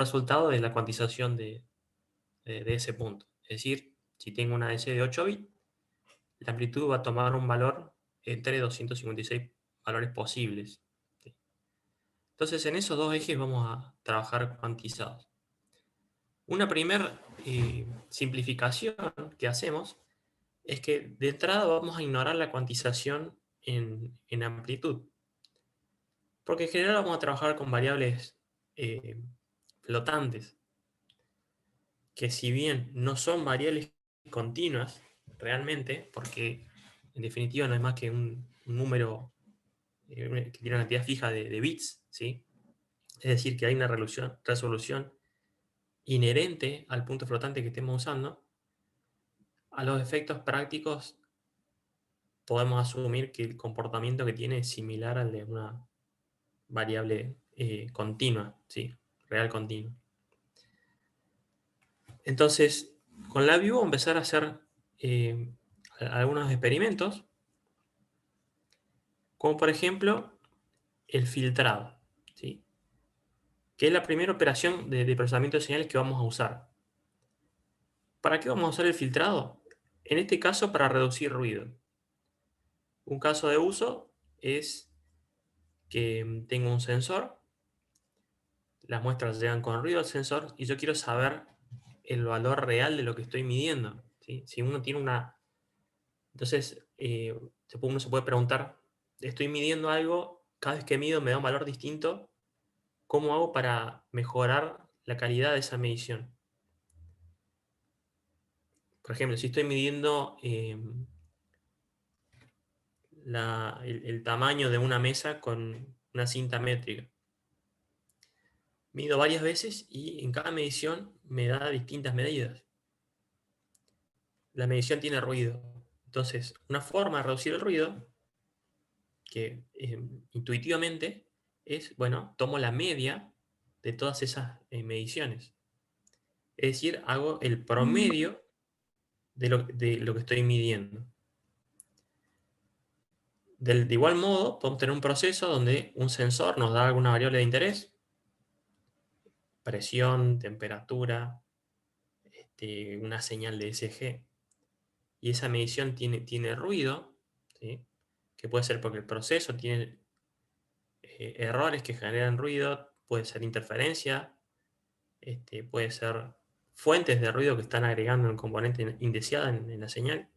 resultado de la cuantización de ese punto. Es decir, si tengo una DC de 8 bits, la amplitud va a tomar un valor entre 256 valores posibles. ¿Sí? Entonces, en esos dos ejes vamos a trabajar cuantizados. Una primera simplificación que hacemos es que de entrada vamos a ignorar la cuantización en amplitud, porque en general vamos a trabajar con variables eh, flotantes, que si bien no son variables continuas realmente, porque en definitiva no es más que un número que tiene una cantidad fija de bits, ¿sí? Es decir, que hay una resolución inherente al punto flotante que estemos usando. A los efectos prácticos podemos asumir que el comportamiento que tiene es similar al de una variable continua, ¿sí? Real continua. Entonces, con la Vue voy a empezar a hacer algunos experimentos, como por ejemplo el filtrado, ¿sí? Que es la primera operación de procesamiento de señales que vamos a usar. ¿Para qué vamos a usar el filtrado? En este caso, para reducir ruido. Un caso de uso es que tengo un sensor, las muestras llegan con ruido al sensor y yo quiero saber el valor real de lo que estoy midiendo, ¿sí? Si uno tiene una... Entonces, uno se puede preguntar, estoy midiendo algo, cada vez que mido me da un valor distinto, ¿cómo hago para mejorar la calidad de esa medición? Por ejemplo, si estoy midiendo el tamaño de una mesa con una cinta métrica, mido varias veces y en cada medición me da distintas medidas. La medición tiene ruido. Entonces, una forma de reducir el ruido, que intuitivamente es, bueno, tomo la media de todas esas mediciones. Es decir, hago el promedio de lo que estoy midiendo. De igual modo, podemos tener un proceso donde un sensor nos da alguna variable de interés, presión, temperatura, una señal de ECG, y esa medición tiene ruido, ¿sí? Que puede ser porque el proceso tiene errores que generan ruido, puede ser interferencia, puede ser fuentes de ruido que están agregando un componente indeseado en la señal.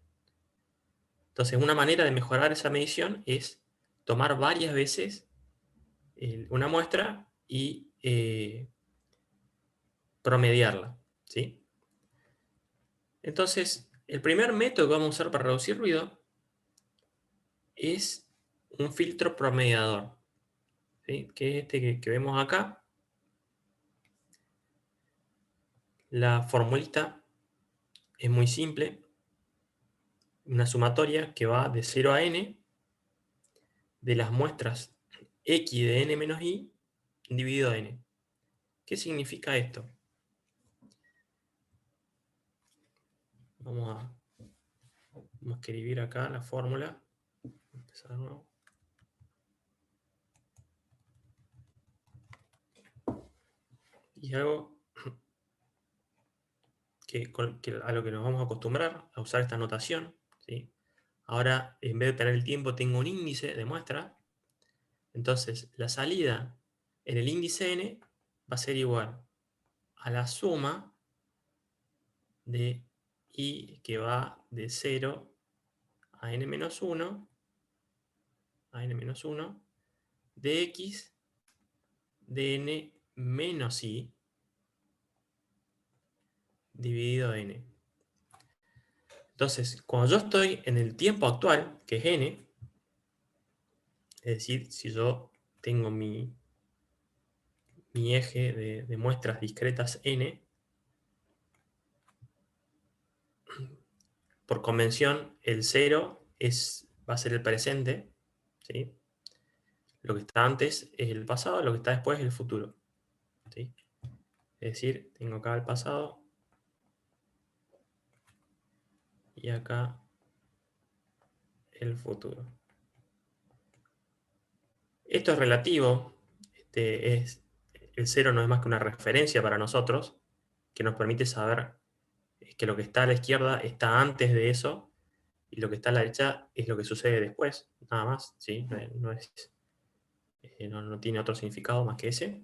Entonces, una manera de mejorar esa medición es tomar varias veces una muestra y promediarla, ¿sí? Entonces, el primer método que vamos a usar para reducir ruido es un filtro promediador, ¿sí? Que es este que vemos acá. La formulita es muy simple, una sumatoria que va de 0 a n de las muestras x de n menos i dividido n. ¿Qué significa esto? Vamos a escribir acá la fórmula. Empezar de nuevo. Y algo a lo que nos vamos a acostumbrar a usar esta notación, ¿sí? Ahora, en vez de tener el tiempo, tengo un índice de muestra. Entonces, la salida en el índice n va a ser igual a la suma de i que va de 0 a n-1 de x de n menos i dividido n. Entonces, cuando yo estoy en el tiempo actual, que es n, es decir, si yo tengo mi eje de muestras discretas n, por convención el 0 va a ser el presente, ¿sí? Lo que está antes es el pasado, lo que está después es el futuro, ¿sí? Es decir, tengo acá el pasado y acá el futuro. Esto es relativo, es el 0 no es más que una referencia para nosotros, que nos permite saber que lo que está a la izquierda está antes de eso, y lo que está a la derecha es lo que sucede después, nada más, ¿sí? No tiene otro significado más que ese.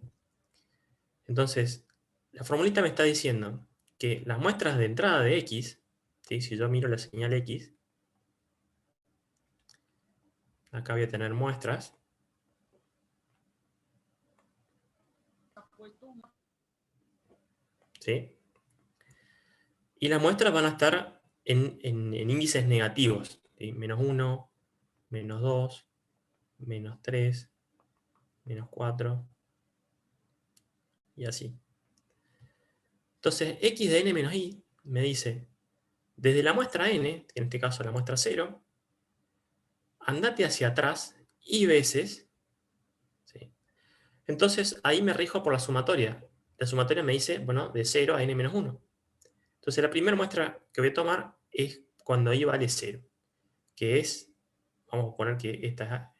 Entonces, la formulita me está diciendo que las muestras de entrada de x, ¿sí? Si yo miro la señal x, acá voy a tener muestras, ¿sí? Y las muestras van a estar en índices negativos, ¿sí? Menos 1, menos 2, menos 3, menos 4, y así. Entonces, x de n menos i me dice, desde la muestra n, en este caso la muestra 0, andate hacia atrás i veces, ¿sí? Entonces ahí me rijo por la sumatoria. La sumatoria me dice, bueno, de 0 a n menos 1. Entonces la primera muestra que voy a tomar es cuando i vale 0, que es, vamos a poner que esta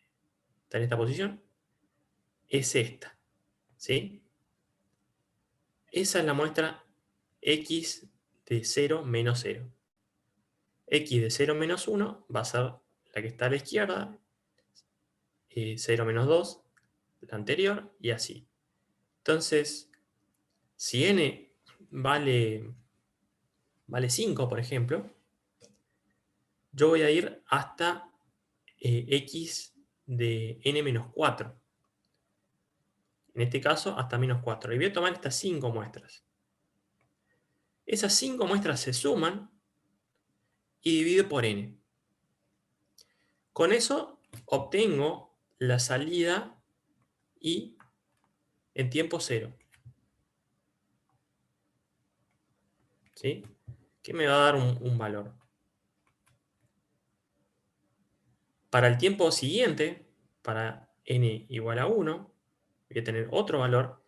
está en esta posición, es esta, ¿sí? Esa es la muestra x de 0 menos 0. X de 0 menos 1 va a ser la que está a la izquierda, 0 menos 2, la anterior, y así. Entonces, si n vale 5, por ejemplo, yo voy a ir hasta x de n menos 4. En este caso, hasta menos 4. Y voy a tomar estas 5 muestras. Esas 5 muestras se suman y divido por n. Con eso obtengo la salida y en tiempo 0. ¿Sí? Que me va a dar un valor. Para el tiempo siguiente, para n igual a 1, voy a tener otro valor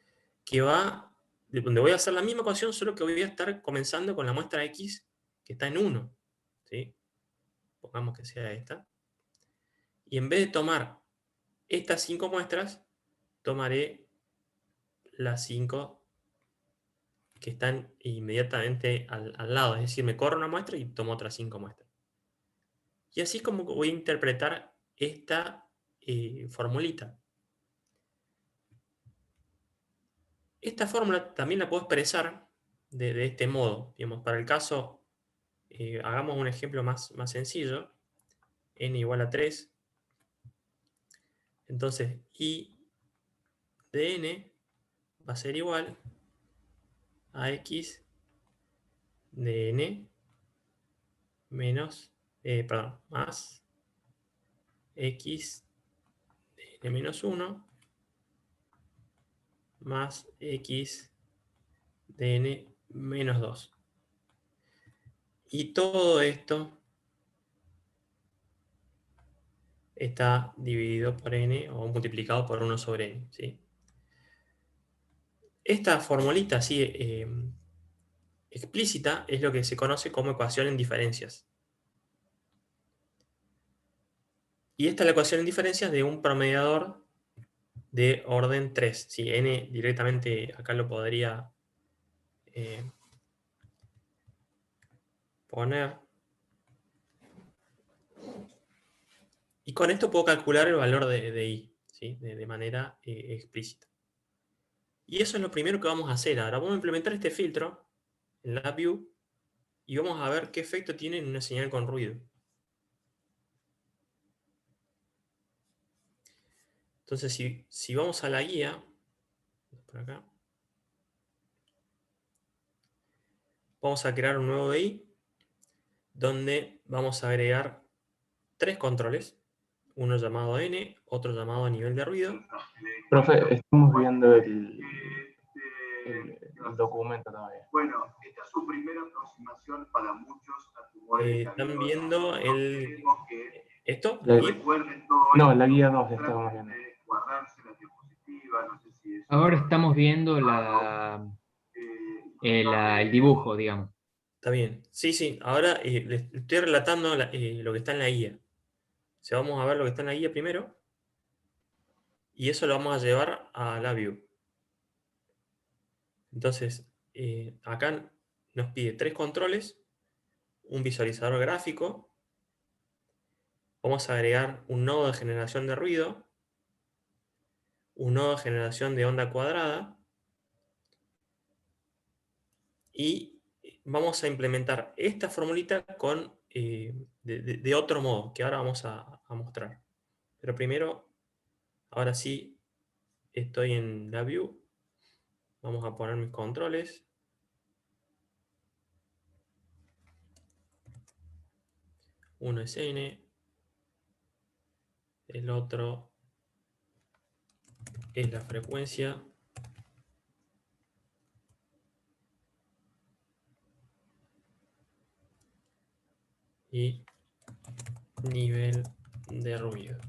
que va, donde voy a hacer la misma ecuación, solo que voy a estar comenzando con la muestra x que está en 1. ¿Sí? Pongamos que sea esta. Y en vez de tomar estas 5 muestras, tomaré las 5 que están inmediatamente al lado. Es decir, me corro una muestra y tomo otras 5 muestras. Y así es como voy a interpretar esta formulita. Esta fórmula también la puedo expresar de este modo. Digamos, para el caso, hagamos un ejemplo más sencillo. N igual a 3. Entonces, I de n va a ser igual a x de n menos, más x de n menos 1 más x de n menos 2. Y todo esto está dividido por n o multiplicado por 1 sobre n. ¿Sí? Esta formulita así explícita es lo que se conoce como ecuación en diferencias. Y esta es la ecuación en diferencias de un promediador de orden 3. Si n directamente acá lo podría poner. Y con esto puedo calcular el valor de i, ¿sí? de manera explícita. Y eso es lo primero que vamos a hacer. Ahora vamos a implementar este filtro en LabVIEW y vamos a ver qué efecto tiene en una señal con ruido. Entonces, si vamos a la guía, por acá, vamos a crear un nuevo DI donde vamos a agregar 3 controles, uno llamado N, otro llamado nivel de ruido. Profe, estamos viendo el documento todavía. Bueno, esta es su primera aproximación para muchos a tumores. ¿Están viendo esto? No, la guía 2 estamos viendo. Ahora estamos viendo el dibujo, digamos. Está bien. Sí. Ahora les estoy relatando lo que está en la guía. O sea, vamos a ver lo que está en la guía primero. Y eso lo vamos a llevar a LabVIEW. Entonces, acá nos pide 3 controles, un visualizador gráfico, vamos a agregar un nodo de generación de ruido, un nodo de generación de onda cuadrada, y vamos a implementar esta formulita con, de otro modo, que ahora vamos a mostrar. Pero primero, ahora sí, estoy en la view, vamos a poner mis controles. Uno es N, el otro es la frecuencia, y nivel de ruido.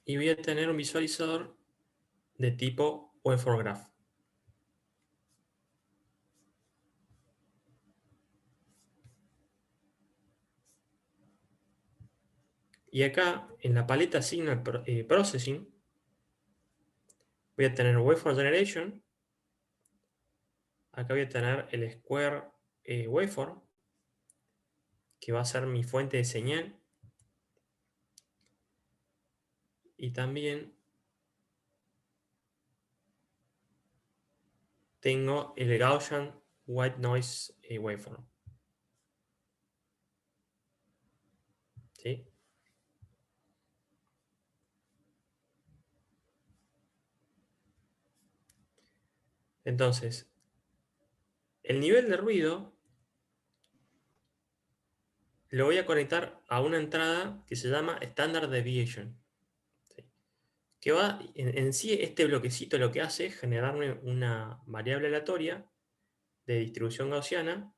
Y voy a tener un visualizador de tipo waveform graph. Y acá, en la paleta Signal Processing, voy a tener Waveform Generation. Acá voy a tener el Square Waveform, que va a ser mi fuente de señal. Y también tengo el Gaussian White Noise Waveform. ¿Sí? Entonces, el nivel de ruido lo voy a conectar a una entrada que se llama Standard Deviation. ¿Sí? Que va, en sí, este bloquecito lo que hace es generarme una variable aleatoria de distribución gaussiana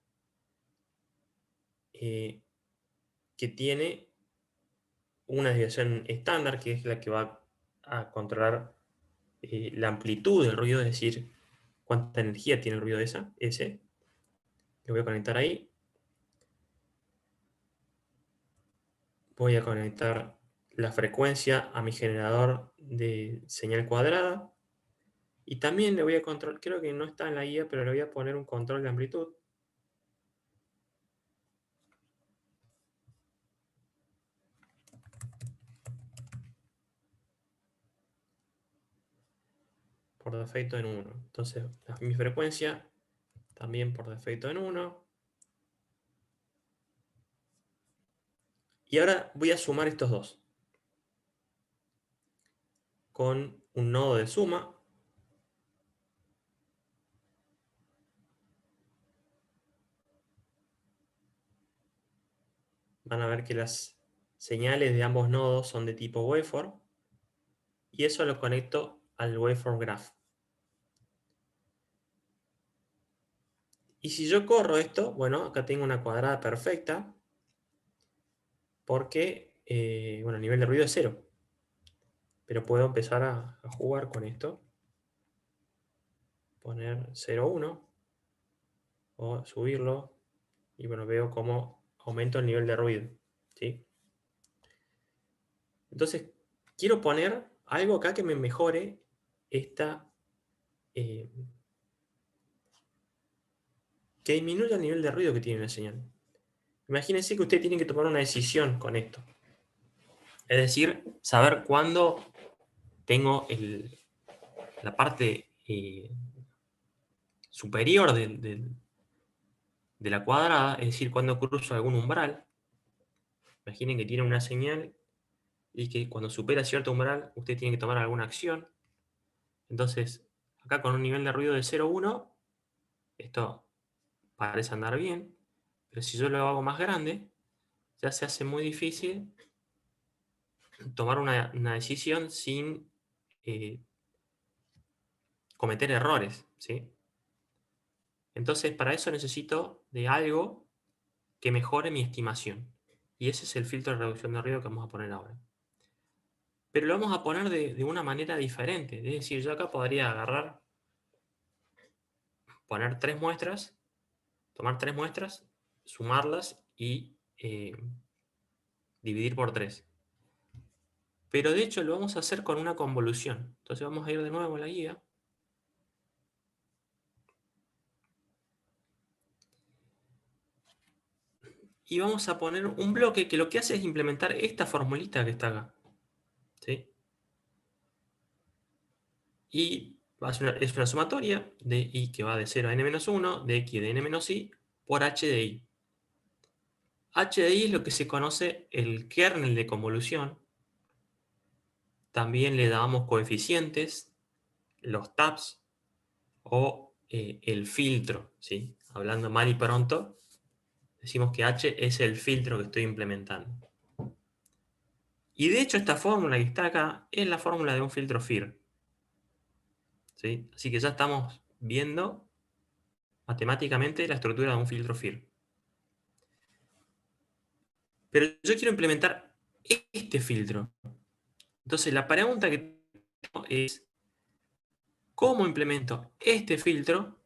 que tiene una desviación estándar, que es la que va a controlar la amplitud del ruido, es decir, cuánta energía tiene el ruido ese. Lo voy a conectar ahí. Voy a conectar la frecuencia a mi generador de señal cuadrada. Y también le voy a controlar, creo que no está en la guía, pero le voy a poner un control de amplitud. Por defecto en 1. Entonces, mi frecuencia también por defecto en 1. Y ahora voy a sumar estos dos con un nodo de suma. Van a ver que las señales de ambos nodos son de tipo waveform. Y eso lo conecto al waveform graph. Y si yo corro esto, bueno, acá tengo una cuadrada perfecta. Porque, bueno, el nivel de ruido es 0. Pero puedo empezar a jugar con esto. Poner 0,1. O subirlo. Y bueno, veo cómo aumento el nivel de ruido. ¿Sí? Entonces, quiero poner algo acá que me mejore esta... que disminuya el nivel de ruido que tiene la señal. Imagínense que usted tiene que tomar una decisión con esto. Es decir, saber cuándo tengo la parte superior de la cuadrada, es decir, cuando cruzo algún umbral. Imaginen que tiene una señal y que cuando supera cierto umbral usted tiene que tomar alguna acción. Entonces, acá con un nivel de ruido de 0,1, esto parece andar bien, pero si yo lo hago más grande, ya se hace muy difícil tomar una decisión sin cometer errores, ¿sí? Entonces, para eso necesito de algo que mejore mi estimación. Y ese es el filtro de reducción de ruido que vamos a poner ahora. Pero lo vamos a poner de una manera diferente. Es decir, yo acá podría agarrar, poner 3 muestras, tomar 3 muestras, sumarlas y dividir por 3. Pero de hecho lo vamos a hacer con una convolución. Entonces vamos a ir de nuevo a la guía. Y vamos a poner un bloque que lo que hace es implementar esta formulita que está acá. ¿Sí? Y es una sumatoria de i que va de 0 a n-1, de x de n-i, por h de i. H de i es lo que se conoce el kernel de convolución. También le damos coeficientes, los tabs o el filtro. ¿Sí? Hablando mal y pronto, decimos que h es el filtro que estoy implementando. Y de hecho esta fórmula que está acá es la fórmula de un filtro FIR. ¿Sí? Así que ya estamos viendo matemáticamente la estructura de un filtro FIR. Pero yo quiero implementar este filtro. Entonces la pregunta que tengo es, ¿cómo implemento este filtro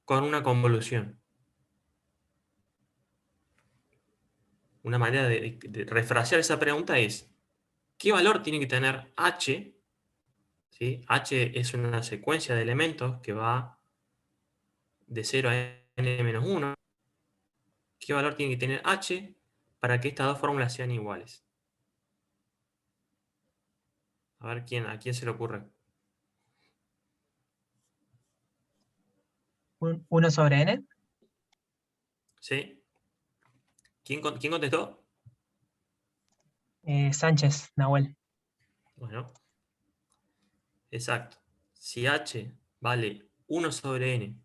con una convolución? Una manera de refrasear esa pregunta es, ¿qué valor tiene que tener h? ¿Sí? H es una secuencia de elementos que va de 0 a n-1. ¿Qué valor tiene que tener h para que estas dos fórmulas sean iguales? A ver a quién se le ocurre. 1 sobre n. ¿Sí? ¿Quién contestó? Sánchez, Nahuel. Bueno, exacto. Si h vale 1 sobre n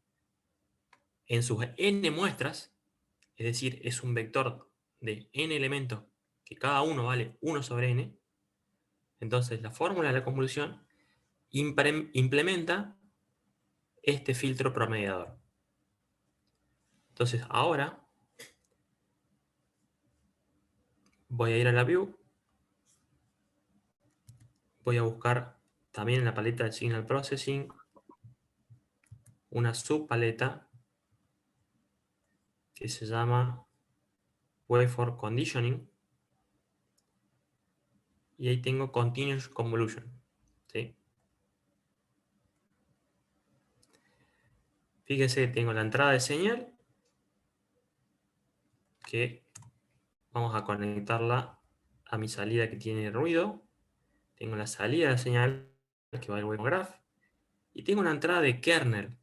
en sus n muestras, es decir, es un vector de n elementos que cada uno vale 1 sobre n, entonces la fórmula de la convolución implementa este filtro promediador. Entonces ahora voy a ir a la view, voy a buscar también en la paleta de Signal Processing una subpaleta que se llama Waveform Conditioning, y ahí tengo Continuous Convolution. ¿Sí? Fíjense que tengo la entrada de señal, que vamos a conectarla a mi salida que tiene ruido. Tengo la salida de señal, que va al wave graph, y tengo una entrada de kernel.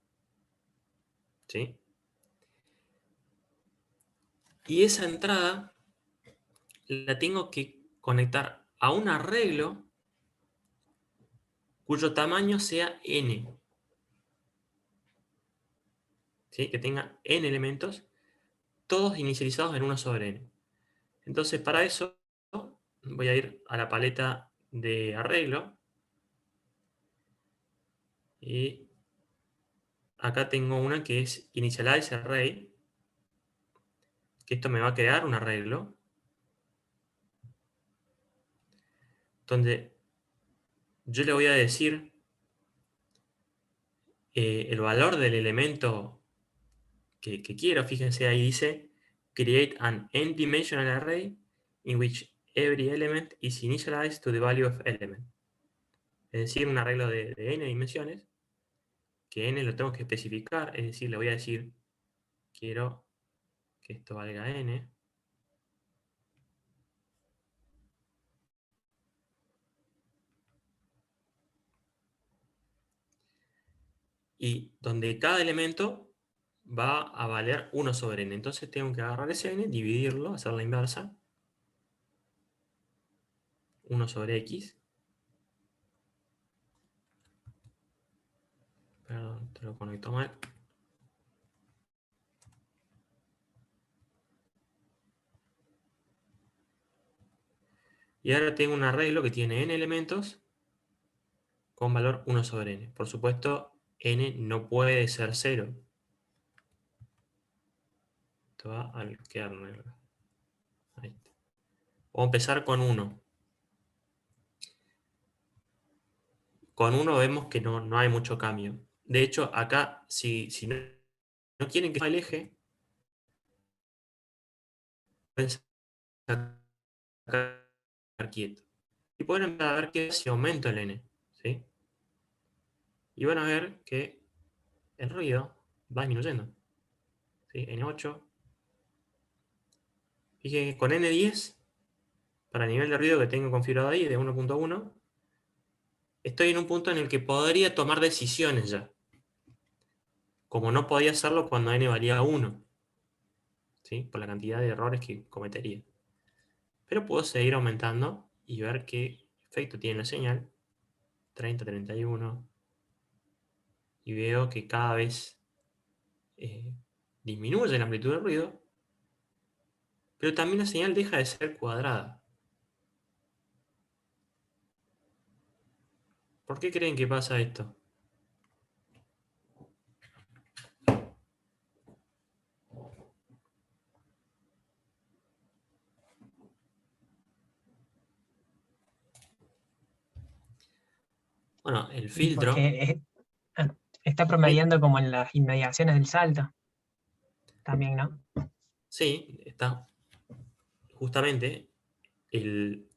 ¿Sí? Y esa entrada la tengo que conectar a un arreglo cuyo tamaño sea n. ¿Sí? Que tenga n elementos, todos inicializados en 1 sobre n. Entonces, para eso, voy a ir a la paleta de arreglo. Y acá tengo una que es Initialize Array, que esto me va a crear un arreglo, donde yo le voy a decir el valor del elemento que quiero. Fíjense, ahí dice Create an n-dimensional array in which every element is initialized to the value of element. Es decir, un arreglo de n dimensiones, que n lo tengo que especificar, es decir, le voy a decir, quiero que esto valga n. Y donde cada elemento va a valer 1 sobre n. Entonces tengo que agarrar ese n, dividirlo, hacer la inversa. 1 sobre x. Perdón, te lo conecto mal. Y ahora tengo un arreglo que tiene n elementos con valor 1 sobre n. Por supuesto, n no puede ser 0. Esto va al kernel. Ahí está. Vamos a empezar con 1. Con 1 vemos que no hay mucho cambio. De hecho, acá, si no quieren que sea el eje, pueden sacar quieto. Y pueden empezar a ver que si aumento el N, ¿sí? Y van a ver que el ruido va disminuyendo, ¿sí? N8. Fíjense que con N10, para el nivel de ruido que tengo configurado ahí, de 1.1, estoy en un punto en el que podría tomar decisiones ya. Como no podía hacerlo cuando N valía 1, ¿sí? Por la cantidad de errores que cometería. Pero puedo seguir aumentando y ver qué efecto tiene la señal. 30, 31. Y veo que cada vez disminuye la amplitud del ruido, pero también la señal deja de ser cuadrada. ¿Por qué creen que pasa esto? Bueno, el Y filtro... porque está promediando como en las inmediaciones del salto. También, ¿no? Sí, está justamente,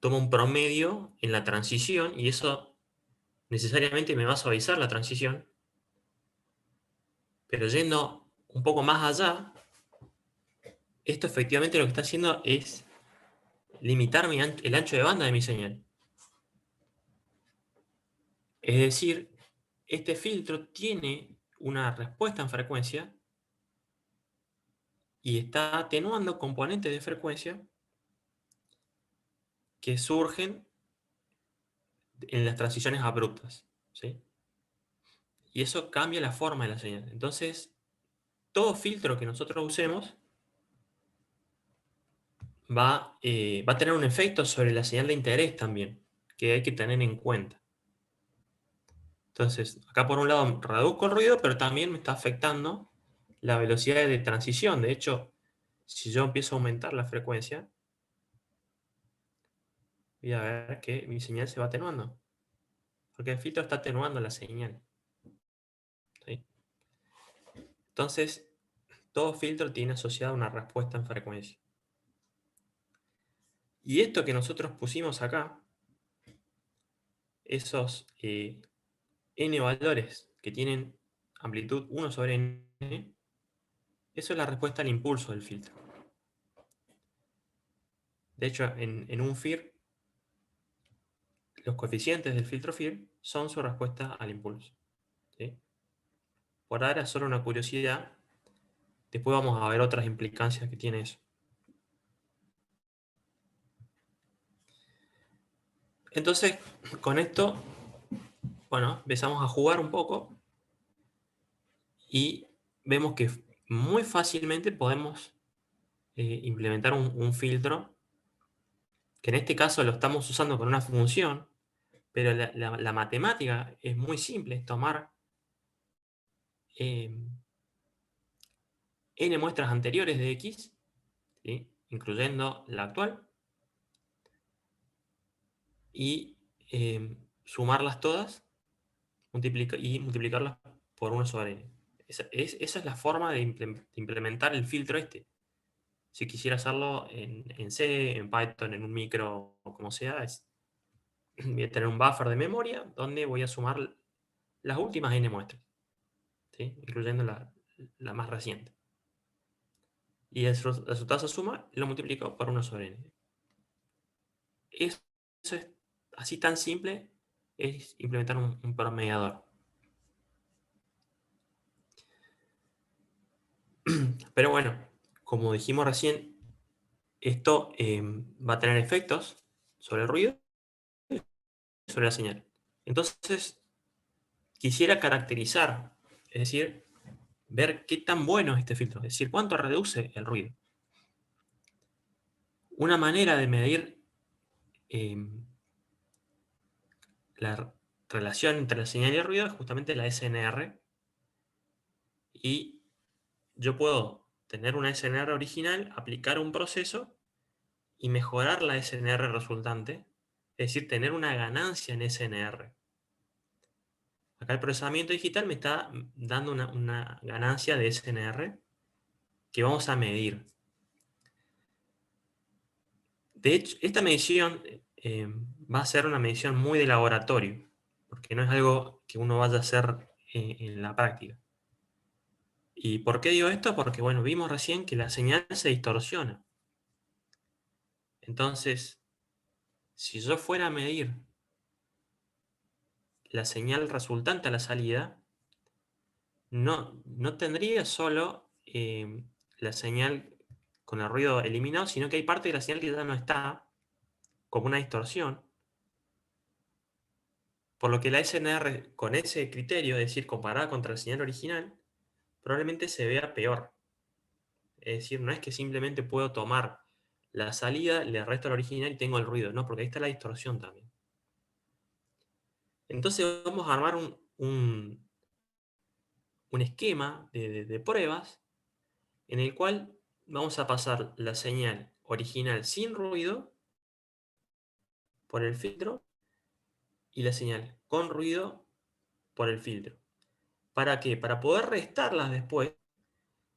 toma un promedio en la transición y eso necesariamente me va a suavizar la transición. Pero yendo un poco más allá, esto efectivamente lo que está haciendo es limitar el ancho de banda de mi señal. Es decir, este filtro tiene una respuesta en frecuencia y está atenuando componentes de frecuencia que surgen en las transiciones abruptas, ¿sí? Y eso cambia la forma de la señal. Entonces, todo filtro que nosotros usemos va a tener un efecto sobre la señal de interés también, que hay que tener en cuenta. Entonces, acá por un lado reduzco el ruido, pero también me está afectando la velocidad de transición. De hecho, si yo empiezo a aumentar la frecuencia, voy a ver que mi señal se va atenuando. Porque el filtro está atenuando la señal, ¿sí? Entonces, todo filtro tiene asociada una respuesta en frecuencia. Y esto que nosotros pusimos acá, esos n valores que tienen amplitud 1 sobre n, eso es la respuesta al impulso del filtro. De hecho, en un FIR, los coeficientes del filtro FIR son su respuesta al impulso, ¿sí? Por ahora es solo una curiosidad. Después vamos a ver otras implicancias que tiene eso. Entonces, con esto, bueno, empezamos a jugar un poco y vemos que muy fácilmente podemos implementar un filtro, que en este caso lo estamos usando con una función, pero la matemática es muy simple, es tomar n muestras anteriores de x, ¿sí? Incluyendo la actual, y sumarlas todas y multiplicarlas por 1 sobre n. Esa es la forma de implementar el filtro este. Si quisiera hacerlo en C, en Python, en un micro, o como sea, voy a tener un buffer de memoria donde voy a sumar las últimas n muestras, ¿sí? Incluyendo la más reciente. Y el resultado se suma y lo multiplico por 1 sobre n. Eso es así tan simple, es implementar un promediador. Pero bueno, como dijimos recién, esto va a tener efectos sobre el ruido y sobre la señal. Entonces, quisiera caracterizar, es decir, ver qué tan bueno es este filtro, es decir, cuánto reduce el ruido. Una manera de medir la relación entre la señal y el ruido es justamente la SNR. Y yo puedo tener una SNR original, aplicar un proceso y mejorar la SNR resultante, es decir, tener una ganancia en SNR. Acá el procesamiento digital me está dando una ganancia de SNR que vamos a medir. De hecho, esta medición va a ser una medición muy de laboratorio, porque no es algo que uno vaya a hacer en la práctica. ¿Y por qué digo esto? Porque, bueno, vimos recién que la señal se distorsiona. Entonces, si yo fuera a medir la señal resultante a la salida, no tendría solo la señal con el ruido eliminado, sino que hay parte de la señal que ya no está, como una distorsión. Por lo que la SNR, con ese criterio, es decir, comparada contra la señal original, probablemente se vea peor. Es decir, no es que simplemente puedo tomar la salida, le resto la original y tengo el ruido. No, porque ahí está la distorsión también. Entonces vamos a armar un esquema de pruebas en el cual vamos a pasar la señal original sin ruido por el filtro y la señal con ruido por el filtro. ¿Para qué? Para poder restarlas después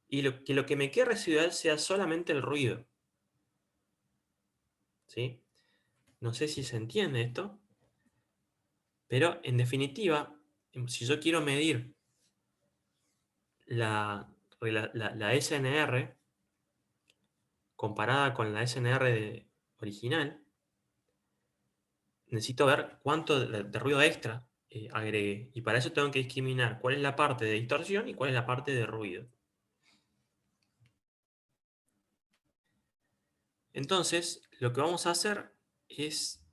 y que lo que me quede residual sea solamente el ruido. ¿Sí? No sé si se entiende esto, pero en definitiva, si yo quiero medir la SNR comparada con la SNR original, necesito ver cuánto de ruido extra agregué. Y para eso tengo que discriminar cuál es la parte de distorsión y cuál es la parte de ruido. Entonces, lo que vamos a hacer es,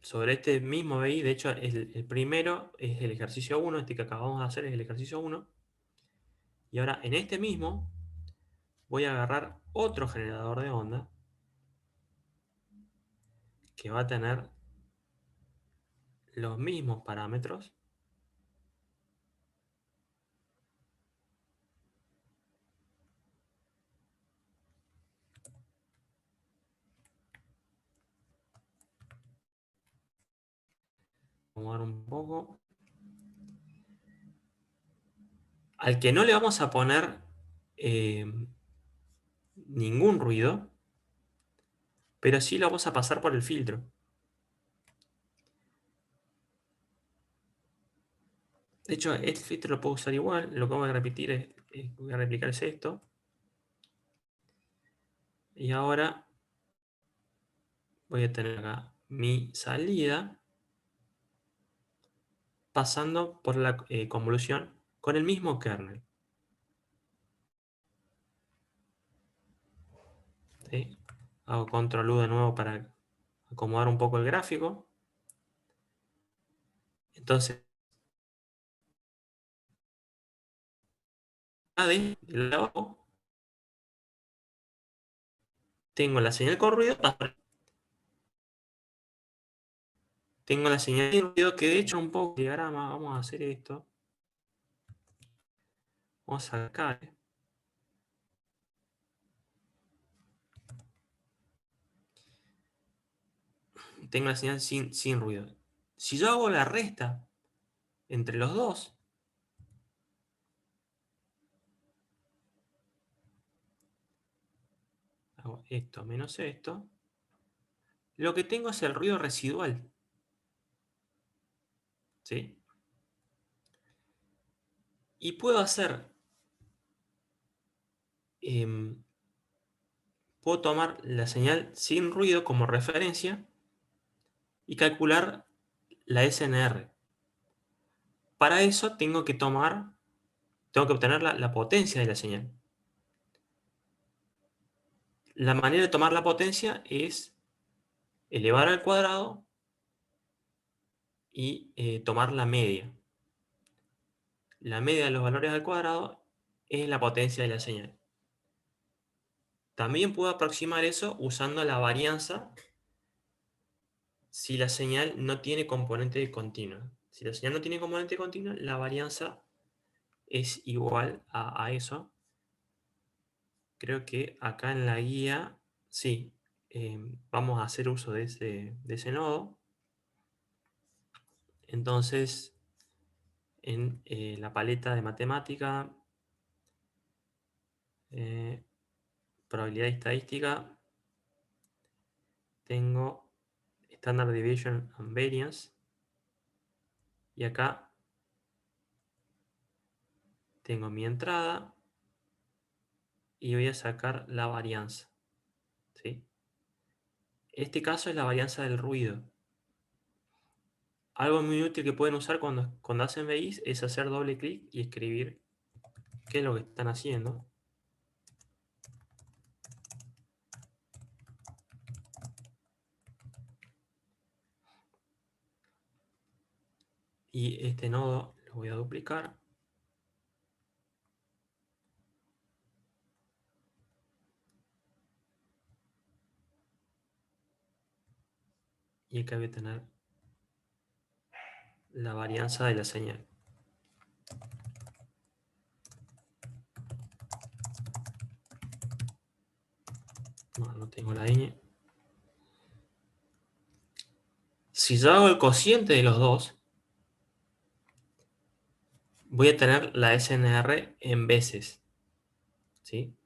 sobre este mismo BI, de hecho el primero es el ejercicio 1, este que acabamos de hacer es el ejercicio 1. Y ahora en este mismo voy a agarrar otro generador de onda que va a tener los mismos parámetros. Vamos a dar un poco. Al que no le vamos a poner ningún ruido, pero sí lo vamos a pasar por el filtro. De hecho, este filtro lo puedo usar igual. Lo que voy a repetir voy a replicar es esto. Y ahora voy a tener acá mi salida pasando por la convolución con el mismo kernel. ¿Sí? Hago control U de nuevo para acomodar un poco el gráfico. Entonces, del lado abajo, tengo la señal con ruido, tengo la señal sin ruido, que de hecho un poco de diagrama, vamos a hacer esto. Vamos a sacar. Tengo la señal sin ruido. Si yo hago la resta entre los dos, hago esto menos esto, lo que tengo es el ruido residual. ¿Sí? Y puedo hacer, puedo tomar la señal sin ruido como referencia y calcular la SNR. Para eso tengo que obtener la potencia de la señal. La manera de tomar la potencia es elevar al cuadrado y tomar la media. La media de los valores al cuadrado es la potencia de la señal. También puedo aproximar eso usando la varianza si la señal no tiene componente continua. Si la señal no tiene componente continua, la varianza es igual a eso. Creo que acá en la guía, sí, vamos a hacer uso de ese nodo. Entonces, en la paleta de matemática, probabilidad y estadística, tengo Standard Deviation and Variance. Y acá tengo mi entrada y voy a sacar la varianza. ¿Sí? Este caso es la varianza del ruido. Algo muy útil que pueden usar cuando hacen BIs es hacer doble clic y escribir qué es lo que están haciendo. Y este nodo lo voy a duplicar. Y acá voy a tener la varianza de la señal. No tengo la ñ. Si yo hago el cociente de los dos, voy a tener la SNR en veces. ¿Sí?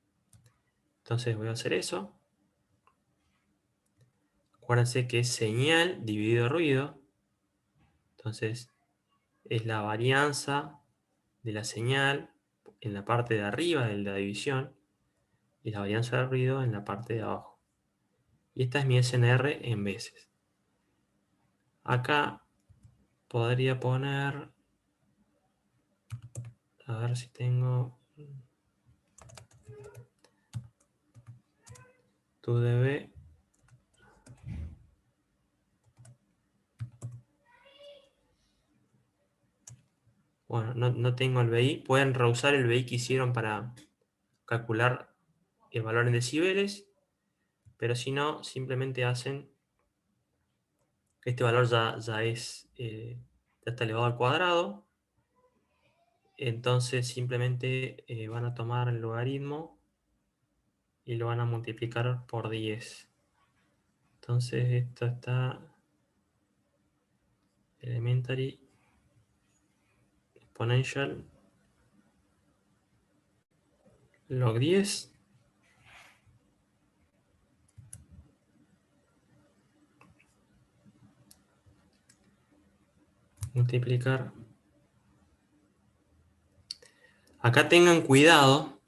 Entonces voy a hacer eso. Acuérdense que es señal dividido ruido. Entonces es la varianza de la señal en la parte de arriba de la división y la varianza del ruido en la parte de abajo. Y esta es mi SNR en veces. Acá podría poner, a ver si tengo tu dB. Bueno, no tengo el BI. Pueden reusar el BI que hicieron para calcular el valor en decibeles, pero si no, simplemente hacen, este valor ya está elevado al cuadrado, entonces simplemente van a tomar el logaritmo y lo van a multiplicar por 10. Entonces esto está elementary exponential log 10 multiplicar. Acá tengan cuidado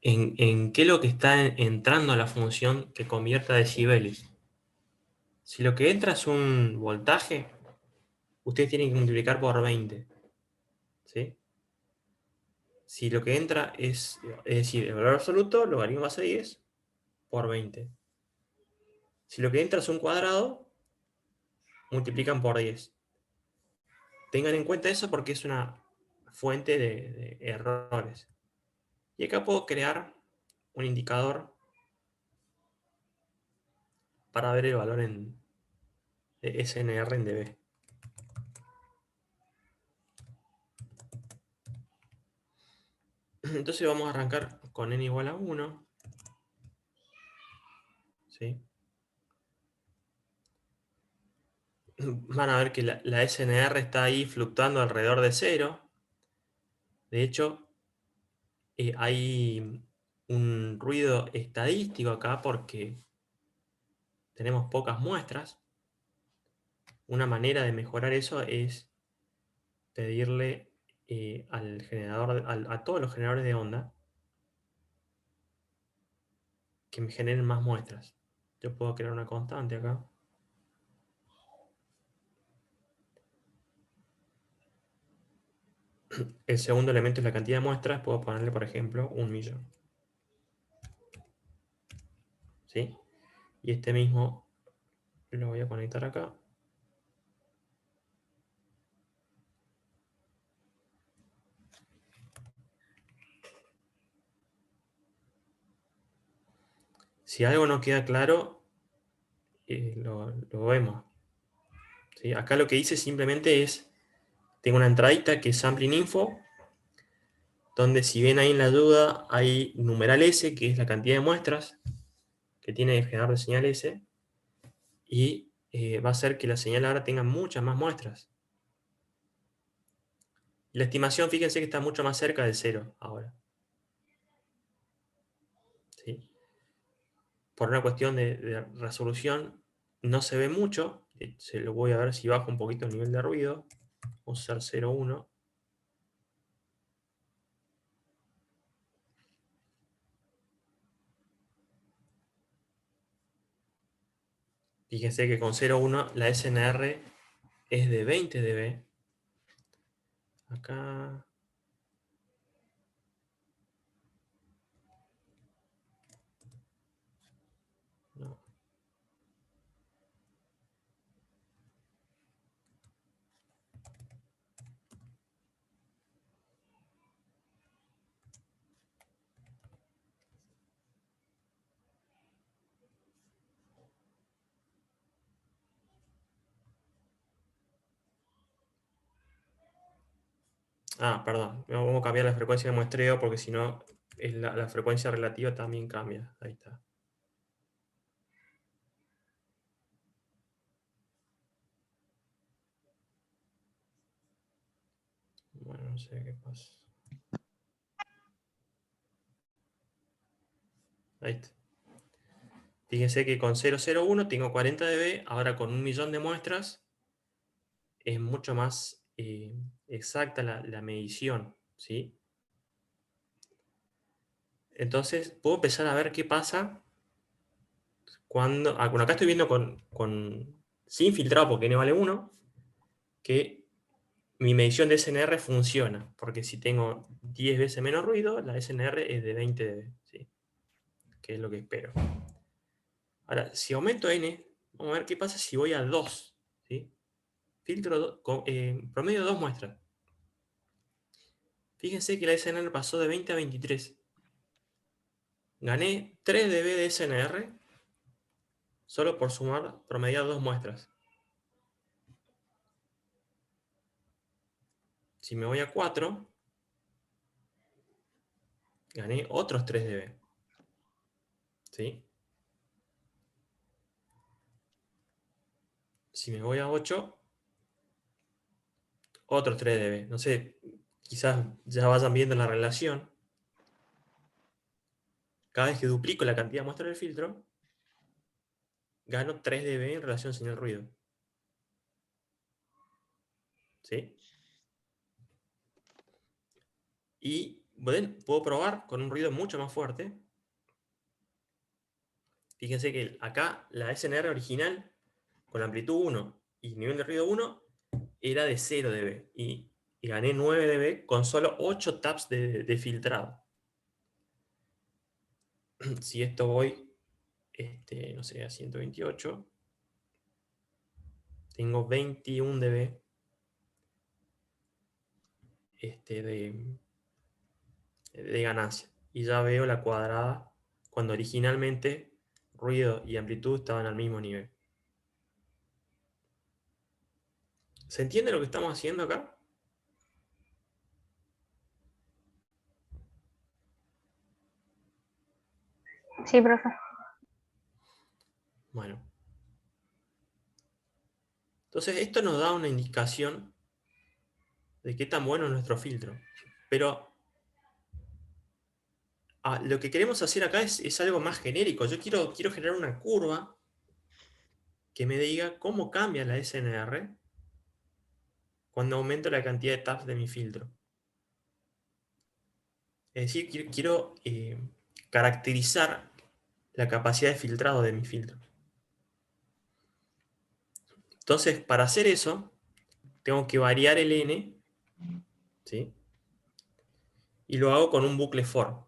en qué es lo que está entrando a la función que convierta a decibeles. Si lo que entra es un voltaje, ustedes tienen que multiplicar por 20. ¿Sí? Si lo que entra es decir, el valor absoluto, logaritmo base 10 por 20. Si lo que entra es un cuadrado, multiplican por 10. Tengan en cuenta eso porque es una fuente de errores. Y acá puedo crear un indicador para ver el valor de SNR en dB. Entonces vamos a arrancar con n igual a 1. ¿Sí? Van a ver que la SNR está ahí fluctuando alrededor de 0. De hecho, hay un ruido estadístico acá porque tenemos pocas muestras. Una manera de mejorar eso es pedirle al generador, a todos los generadores de onda que me generen más muestras. Yo puedo crear una constante acá. El segundo elemento es la cantidad de muestras. Puedo ponerle, por ejemplo, 1.000.000. ¿Sí? Y este mismo lo voy a conectar acá. Si algo no queda claro, lo vemos. ¿Sí? Acá lo que hice simplemente es, tengo una entradita que es sampling info, donde si ven ahí en la ayuda hay numeral S, que es la cantidad de muestras que tiene el generador de señal S, y va a hacer que la señal ahora tenga muchas más muestras. La estimación, fíjense que está mucho más cerca del 0 ahora. ¿Sí? por una cuestión de resolución, no se ve mucho. Se lo voy a ver si bajo un poquito el nivel de ruido. Vamos a usar 0,1. Fíjense que con 0,1 la SNR es de 20 dB. Acá. No. Perdón. Vamos a cambiar la frecuencia de muestreo porque si no, la frecuencia relativa también cambia. Ahí está. Bueno, no sé qué pasa. Ahí está. Fíjense que con 0,01 tengo 40 dB, ahora con 1.000.000 de muestras es mucho más exacta la medición, ¿sí? Entonces puedo empezar a ver qué pasa cuando... bueno, acá estoy viendo sin filtrado porque n vale 1, que mi medición de SNR funciona, porque si tengo 10 veces menos ruido, la SNR es de 20 dB, ¿sí? Que es lo que espero. Ahora, si aumento n, vamos a ver qué pasa si voy a 2, ¿sí? Filtro promedio de 2 muestras. Fíjense que la SNR pasó de 20 a 23. Gané 3 dB de SNR solo por sumar promediar 2 muestras. Si me voy a 4, gané otros 3 dB. ¿Sí? Si me voy a 8, otros 3 dB. No sé, quizás ya vayan viendo la relación. Cada vez que duplico la cantidad de muestras del filtro, gano 3 dB en relación sin el ruido. ¿Sí? Y puedo probar con un ruido mucho más fuerte. Fíjense que acá la SNR original, con amplitud 1 y nivel de ruido 1, era de 0 dB. Y gané 9 dB con solo 8 taps de filtrado. Si esto voy, no sé, a 128, tengo 21 dB de ganancia. Y ya veo la cuadrada cuando originalmente ruido y amplitud estaban al mismo nivel. ¿Se entiende lo que estamos haciendo acá? Sí, profe. Bueno. Entonces esto nos da una indicación de qué tan bueno es nuestro filtro. Pero lo que queremos hacer acá es algo más genérico. Yo quiero generar una curva que me diga cómo cambia la SNR cuando aumento la cantidad de taps de mi filtro. Es decir, quiero caracterizar la capacidad de filtrado de mi filtro. Entonces, para hacer eso, tengo que variar el n, ¿sí? Y lo hago con un bucle for.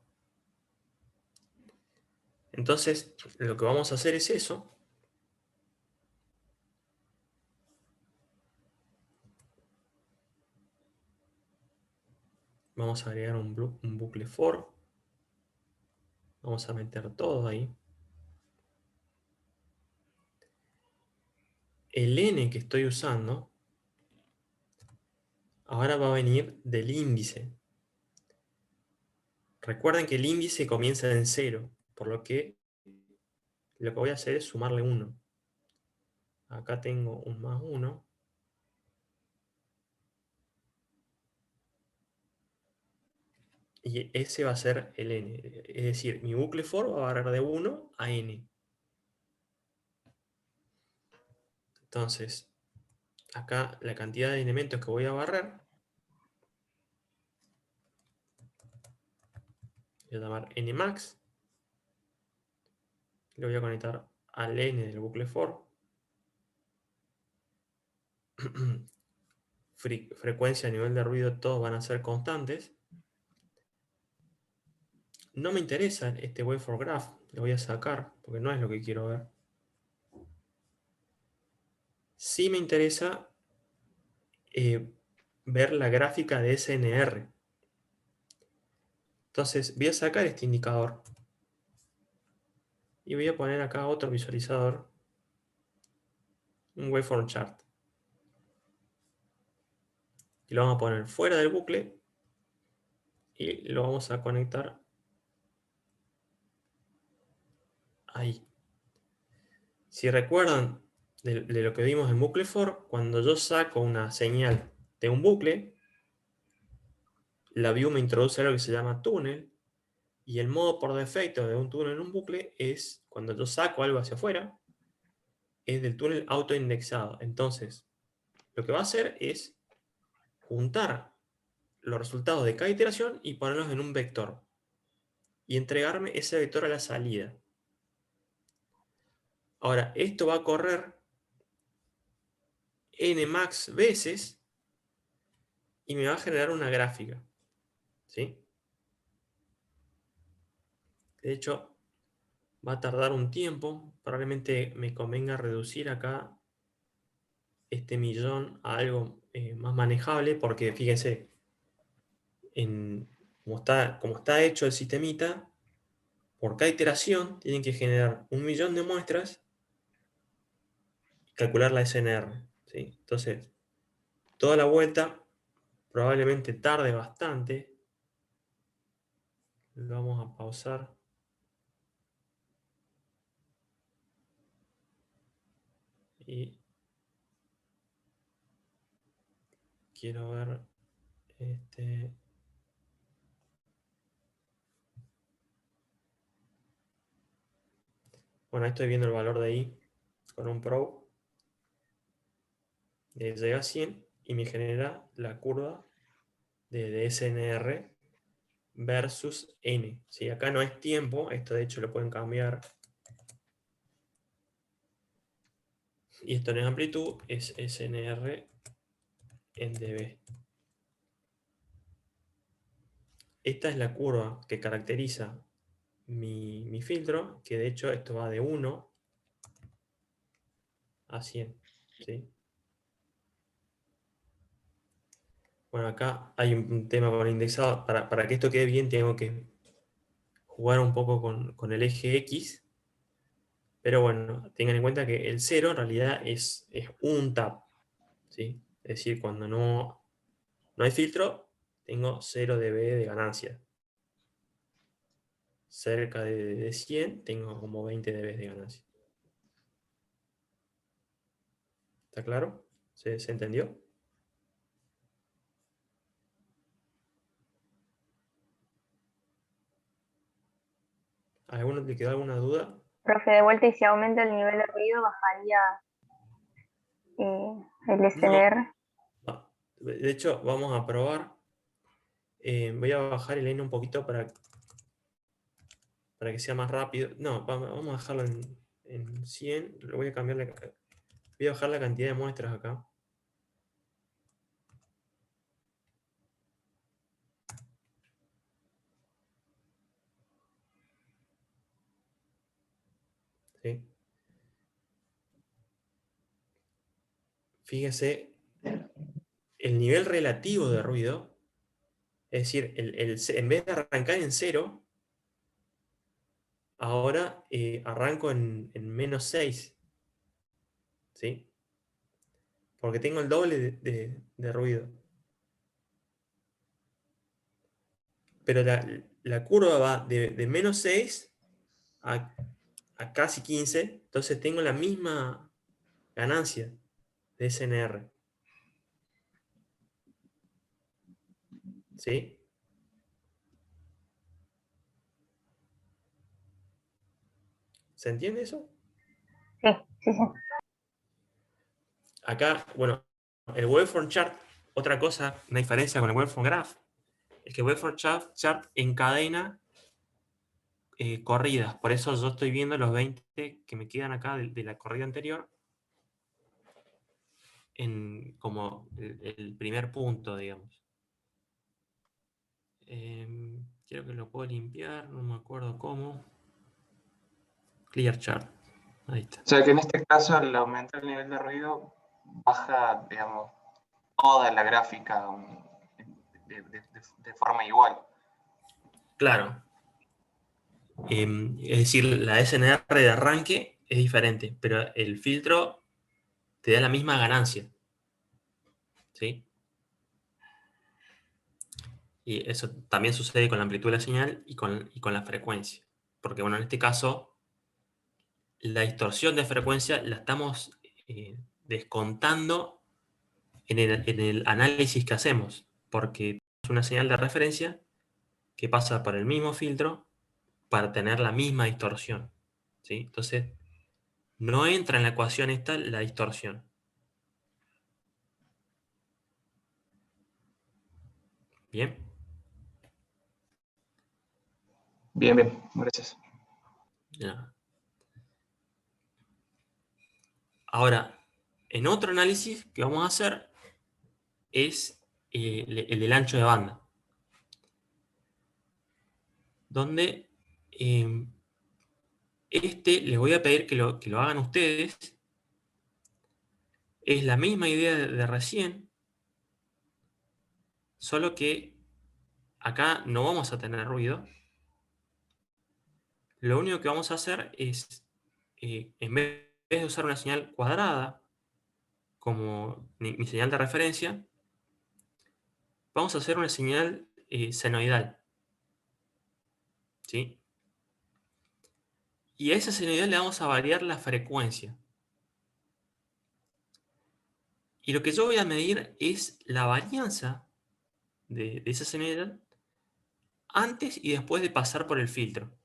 Entonces, lo que vamos a hacer es eso. Vamos a agregar un bucle for. Vamos a meter todo ahí. El n que estoy usando ahora va a venir del índice. Recuerden que el índice comienza en 0, por lo que voy a hacer es sumarle 1. Acá tengo un más 1. Y ese va a ser el n. Es decir, mi bucle for va a variar de 1 a n. Entonces, acá la cantidad de elementos que voy a barrer, voy a llamar nmax, lo voy a conectar al n del bucle for, frecuencia, nivel de ruido, todos van a ser constantes. No me interesa este waveform graph, lo voy a sacar porque no es lo que quiero ver. Sí me interesa ver la gráfica de SNR. Entonces voy a sacar este indicador y voy a poner acá otro visualizador, un waveform chart. Y lo vamos a poner fuera del bucle y lo vamos a conectar ahí. Si recuerdan de lo que vimos en bucle for, cuando yo saco una señal de un bucle, la view me introduce algo que se llama túnel, y el modo por defecto de un túnel en un bucle es, cuando yo saco algo hacia afuera, es del túnel autoindexado. Entonces, lo que va a hacer es juntar los resultados de cada iteración y ponerlos en un vector, y entregarme ese vector a la salida. Ahora, esto va a correr nmax veces y me va a generar una gráfica, ¿sí? De hecho, va a tardar un tiempo. Probablemente me convenga reducir acá este millón a algo más manejable, porque fíjense, como está hecho el sistemita, por cada iteración tienen que generar 1.000.000 de muestras y calcular la SNR, ¿sí? Entonces, toda la vuelta probablemente tarde bastante. Lo vamos a pausar. Y quiero ver este. Bueno, ahí estoy viendo el valor de i con un probe. Llega a 100 y me genera la curva de SNR versus n. ¿Sí? Acá no es tiempo, esto de hecho lo pueden cambiar. Y esto no es amplitud, es SNR en dB. Esta es la curva que caracteriza mi filtro, que de hecho esto va de 1 a 100. ¿Sí? Bueno, acá hay un tema con el indexado. Para que esto quede bien tengo que jugar un poco con el eje X. Pero bueno, tengan en cuenta que el 0 en realidad es un tap. ¿Sí? Es decir, cuando no hay filtro, tengo 0 dB de ganancia. Cerca de 100, tengo como 20 dB de ganancia. ¿Está claro? ¿Se entendió? ¿A alguno le quedó alguna duda? Profe, de vuelta, y si aumenta el nivel de ruido, bajaría el SNR. No. De hecho, vamos a probar. Voy a bajar el N un poquito para que sea más rápido. No, vamos a dejarlo en 100. Lo voy a cambiar voy a bajar la cantidad de muestras acá. ¿Sí? Fíjese el nivel relativo de ruido. Es decir, en vez de arrancar en 0, ahora arranco en -6. ¿Sí? Porque tengo el doble de ruido. Pero la curva va de -6 a casi 15, entonces tengo la misma ganancia de SNR. ¿Sí? ¿Se entiende eso? Sí, sí, sí. acá, bueno, el waveform chart, otra cosa, una diferencia con el waveform graph, es que el waveform chart encadena corridas. Por eso yo estoy viendo los 20 que me quedan acá de la corrida anterior como el primer punto, digamos. Creo que lo puedo limpiar, no me acuerdo cómo. Clear chart. Ahí está. O sea que en este caso, al aumentar el nivel de ruido, baja, digamos, toda la gráfica de forma igual. Claro. Es decir, la SNR de arranque es diferente, pero el filtro te da la misma ganancia. ¿Sí? Y eso también sucede con la amplitud de la señal y con la frecuencia. Porque, bueno, en este caso, la distorsión de frecuencia la estamos descontando en el análisis que hacemos. Porque es una señal de referencia que pasa por el mismo filtro para tener la misma distorsión. ¿Sí? Entonces, no entra en la ecuación esta la distorsión. ¿Bien? Bien, bien, gracias. Ya. Ahora, en otro análisis que vamos a hacer es el del ancho de banda. Donde les voy a pedir que lo hagan ustedes. Es la misma idea de recién, solo que acá no vamos a tener ruido. Lo único que vamos a hacer es, en vez de usar una señal cuadrada como mi señal de referencia, vamos a hacer una señal senoidal. ¿Sí? Y a esa senoidal le vamos a variar la frecuencia. Y lo que yo voy a medir es la varianza de esa senoidal antes y después de pasar por el filtro.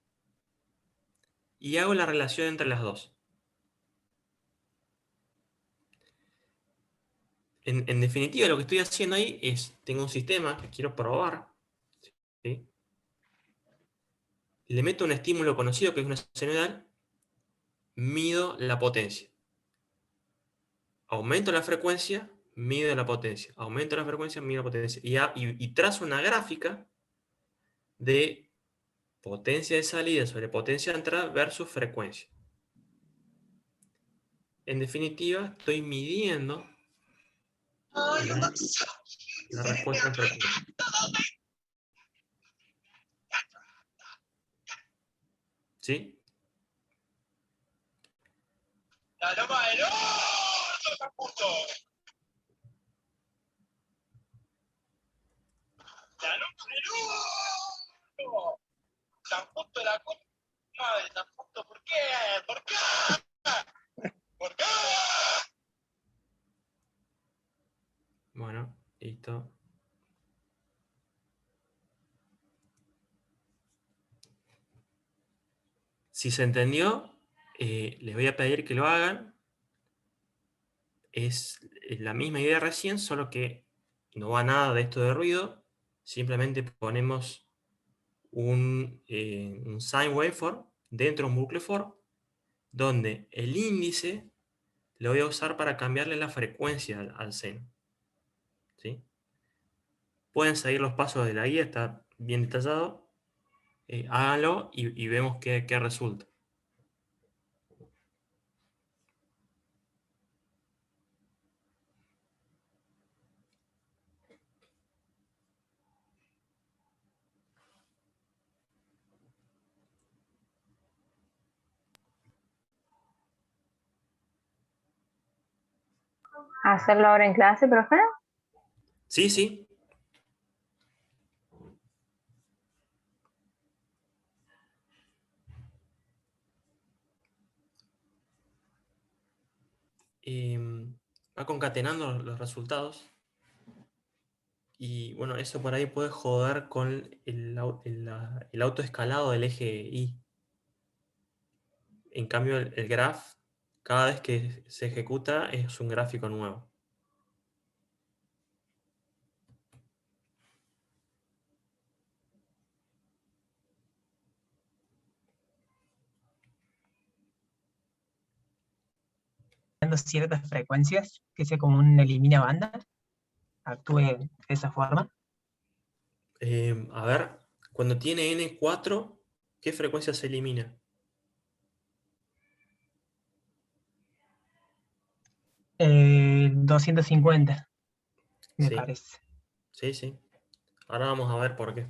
Y hago la relación entre las dos. En definitiva, lo que estoy haciendo ahí es, tengo un sistema que quiero probar, ¿sí? Le meto un estímulo conocido que es una senoidal, mido la potencia. Aumento la frecuencia, mido la potencia. Aumento la frecuencia, mido la potencia. Y trazo una gráfica de potencia de salida sobre potencia de entrada versus frecuencia. En definitiva, estoy midiendo la respuesta en frecuencia. ¿Sí? ¡La loma del orto, Caputo! ¡La loma del orto! ¡Caputo la copa! ¡Madre, Caputo! ¿Por qué? ¿Por qué? ¿Por qué? Bueno, listo. Si se entendió, les voy a pedir que lo hagan. Es la misma idea recién, solo que no va nada de esto de ruido. Simplemente ponemos un sine waveform dentro de un bucle for, donde el índice lo voy a usar para cambiarle la frecuencia al seno. ¿Sí? Pueden seguir los pasos de la guía, está bien detallado. Háganlo y vemos qué resulta. ¿Hacerlo ahora en clase, profe? Sí, sí. Va concatenando los resultados. Y bueno, eso por ahí puede joder con el autoescalado del eje Y. En cambio, el graph cada vez que se ejecuta es un gráfico nuevo. Dando ciertas frecuencias, que sea como un elimina bandas, actúe de esa forma. A ver, cuando tiene N4, ¿qué frecuencia se elimina? 250, me Sí, parece. sí, sí. Ahora vamos a ver por qué.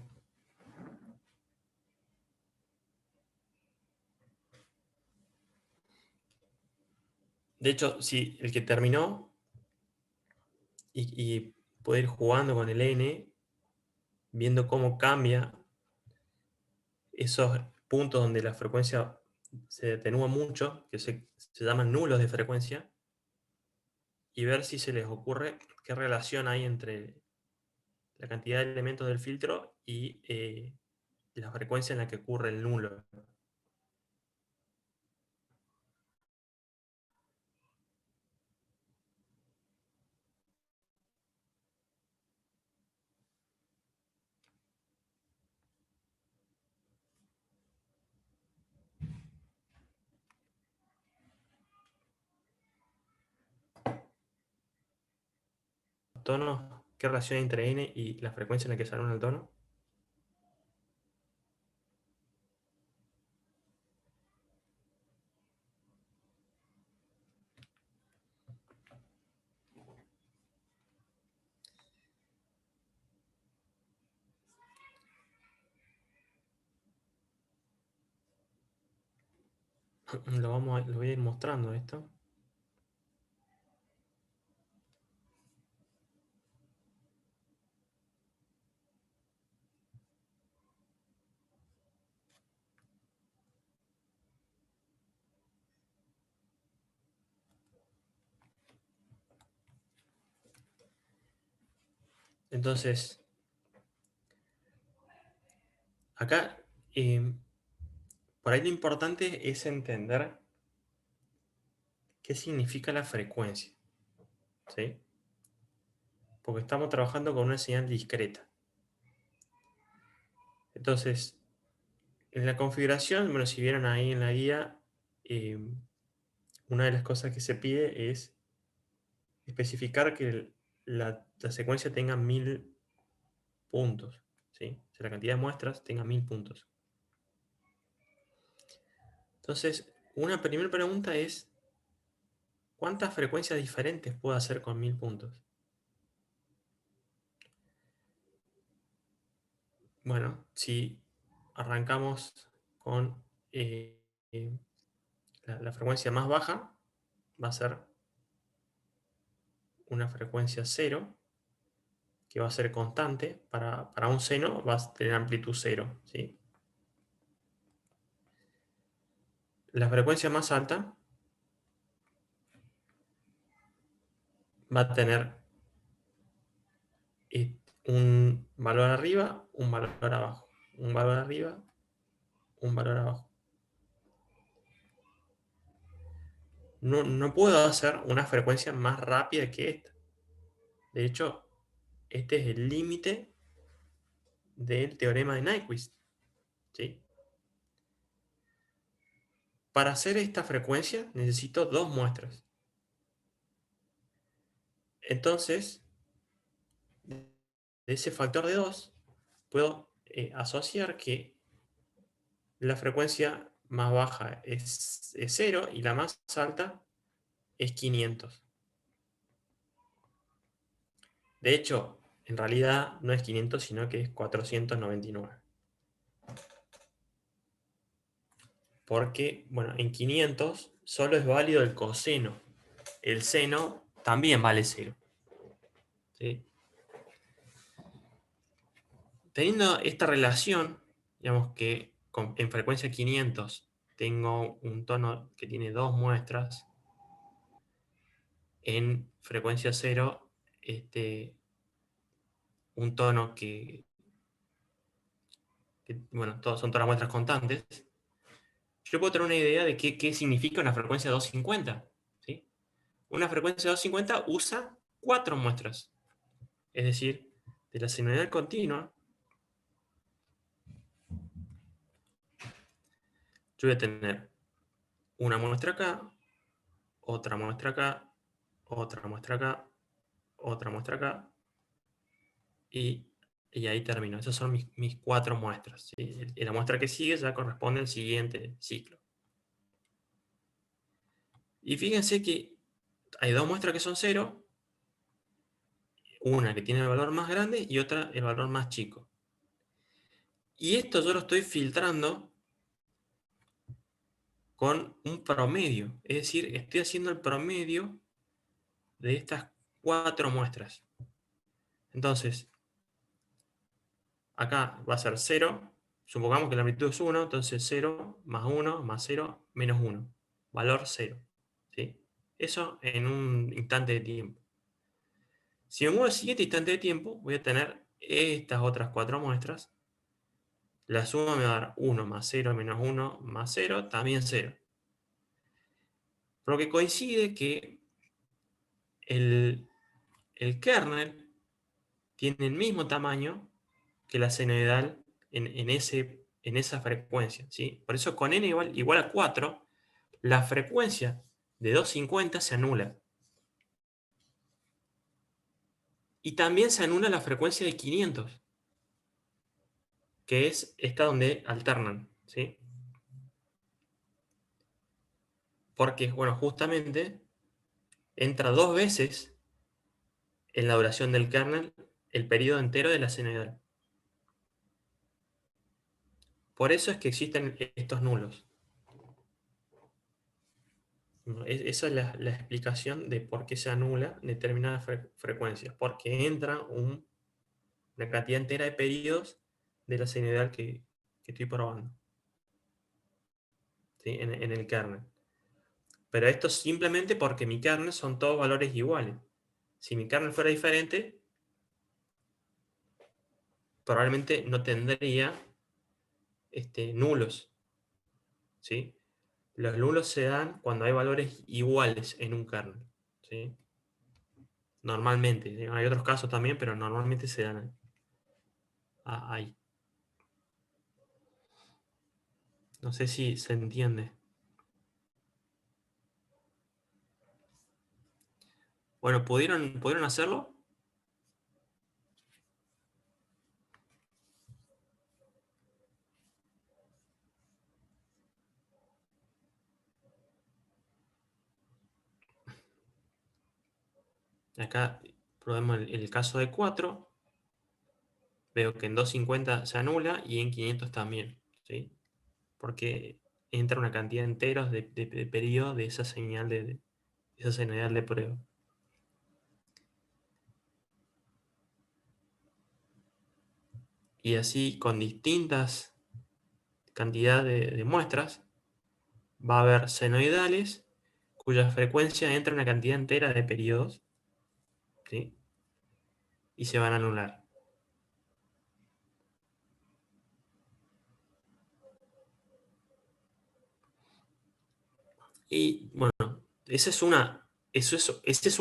De hecho, si el que terminó y puede ir jugando con el N, viendo cómo cambia esos puntos donde la frecuencia se detenúa mucho, que se llaman nulos de frecuencia, y ver si se les ocurre qué relación hay entre la cantidad de elementos del filtro y la frecuencia en la que ocurre el nulo. Tonos, ¿qué relación hay entre n y la frecuencia en la que sale un tono? Lo voy a ir mostrando esto. Entonces, acá, por ahí lo importante es entender qué significa la frecuencia, ¿sí? Porque estamos trabajando con una señal discreta. Entonces, en la configuración, bueno, si vieron ahí en la guía, una de las cosas que se pide es especificar que la secuencia tenga 1000 puntos, ¿sí? O sea, la cantidad de muestras tenga 1000 puntos. Entonces, una primera pregunta es, ¿cuántas frecuencias diferentes puedo hacer con 1000 puntos? Bueno, si arrancamos con la frecuencia más baja, va a ser una frecuencia 0, que va a ser constante. Para un seno va a tener amplitud 0, ¿sí? La frecuencia más alta va a tener un valor arriba, un valor abajo, un valor arriba, un valor abajo. No puedo hacer una frecuencia más rápida que esta. De hecho, este es el límite del teorema de Nyquist, ¿sí? Para hacer esta frecuencia necesito dos muestras. Entonces, de ese factor de 2, puedo asociar que la frecuencia más baja es 0 y la más alta es 500. De hecho, en realidad no es 500, sino que es 499. Porque, bueno, en 500 solo es válido el coseno. El seno también vale 0. ¿Sí? Teniendo esta relación, digamos que en frecuencia 500 tengo un tono que tiene dos muestras, en frecuencia 0 un tono bueno, son todas las muestras constantes, yo puedo tener una idea de qué significa una frecuencia 250. ¿Sí? Una frecuencia 250 usa 4 muestras. Es decir, de la senoidal continua, yo voy a tener una muestra acá, otra muestra acá, otra muestra acá, otra muestra acá, y ahí termino. Esas son mis 4 muestras. ¿Sí? Y la muestra que sigue ya corresponde al siguiente ciclo. Y fíjense que hay 2 muestras que son 0, una que tiene el valor más grande y otra el valor más chico. Y esto yo lo estoy filtrando con un promedio. Es decir, estoy haciendo el promedio de estas 4 muestras. Entonces, acá va a ser 0. Supongamos que la amplitud es 1, entonces 0 más 1 más 0 menos 1. Valor 0. ¿Sí? Eso en un instante de tiempo. Si me muevo al siguiente instante de tiempo, voy a tener estas otras 4 muestras. La suma me va a dar 1 más 0 menos 1 más 0, también 0. Por lo que coincide que el kernel tiene el mismo tamaño que la senoidal en esa frecuencia. ¿Sí? Por eso con n igual a 4, la frecuencia de 250 se anula. Y también se anula la frecuencia de 500, que es esta donde alternan. ¿Sí? Porque, bueno, justamente entra 2 veces en la duración del kernel el periodo entero de la senoidal. Por eso es que existen estos nulos. Esa es la explicación de por qué se anula determinadas frecuencias. Porque entra una cantidad entera de periodos de la senoidal que estoy probando. ¿Sí? En el kernel. Pero esto es simplemente porque mi kernel son todos valores iguales. Si mi kernel fuera diferente, probablemente no tendría nulos. ¿Sí? Los nulos se dan cuando hay valores iguales en un kernel. ¿Sí? Normalmente. ¿Sí? Hay otros casos también, pero normalmente se dan ahí. No sé si se entiende. Bueno, ¿pudieron hacerlo? Acá probemos el caso de 4. Veo que en 250 se anula y en 500 también. ¿Sí? Porque entra una cantidad de enteros de periodo de esa señal esa señal de prueba. Y así con distintas cantidades de muestras va a haber senoidales cuya frecuencia entra una cantidad entera de periodos. ¿Sí? Y se van a anular. Y bueno, ese es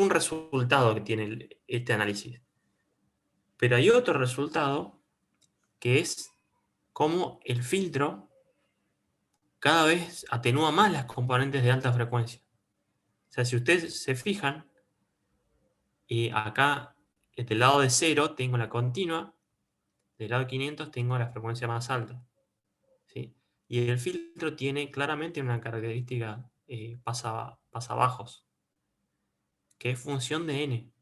un resultado que tiene este análisis. Pero hay otro resultado que es cómo el filtro cada vez atenúa más las componentes de alta frecuencia. O sea, si ustedes se fijan, acá del lado de 0 tengo la continua, del lado de 500 tengo la frecuencia más alta. ¿Sí? Y el filtro tiene claramente una característica pasabajos, que es función de n.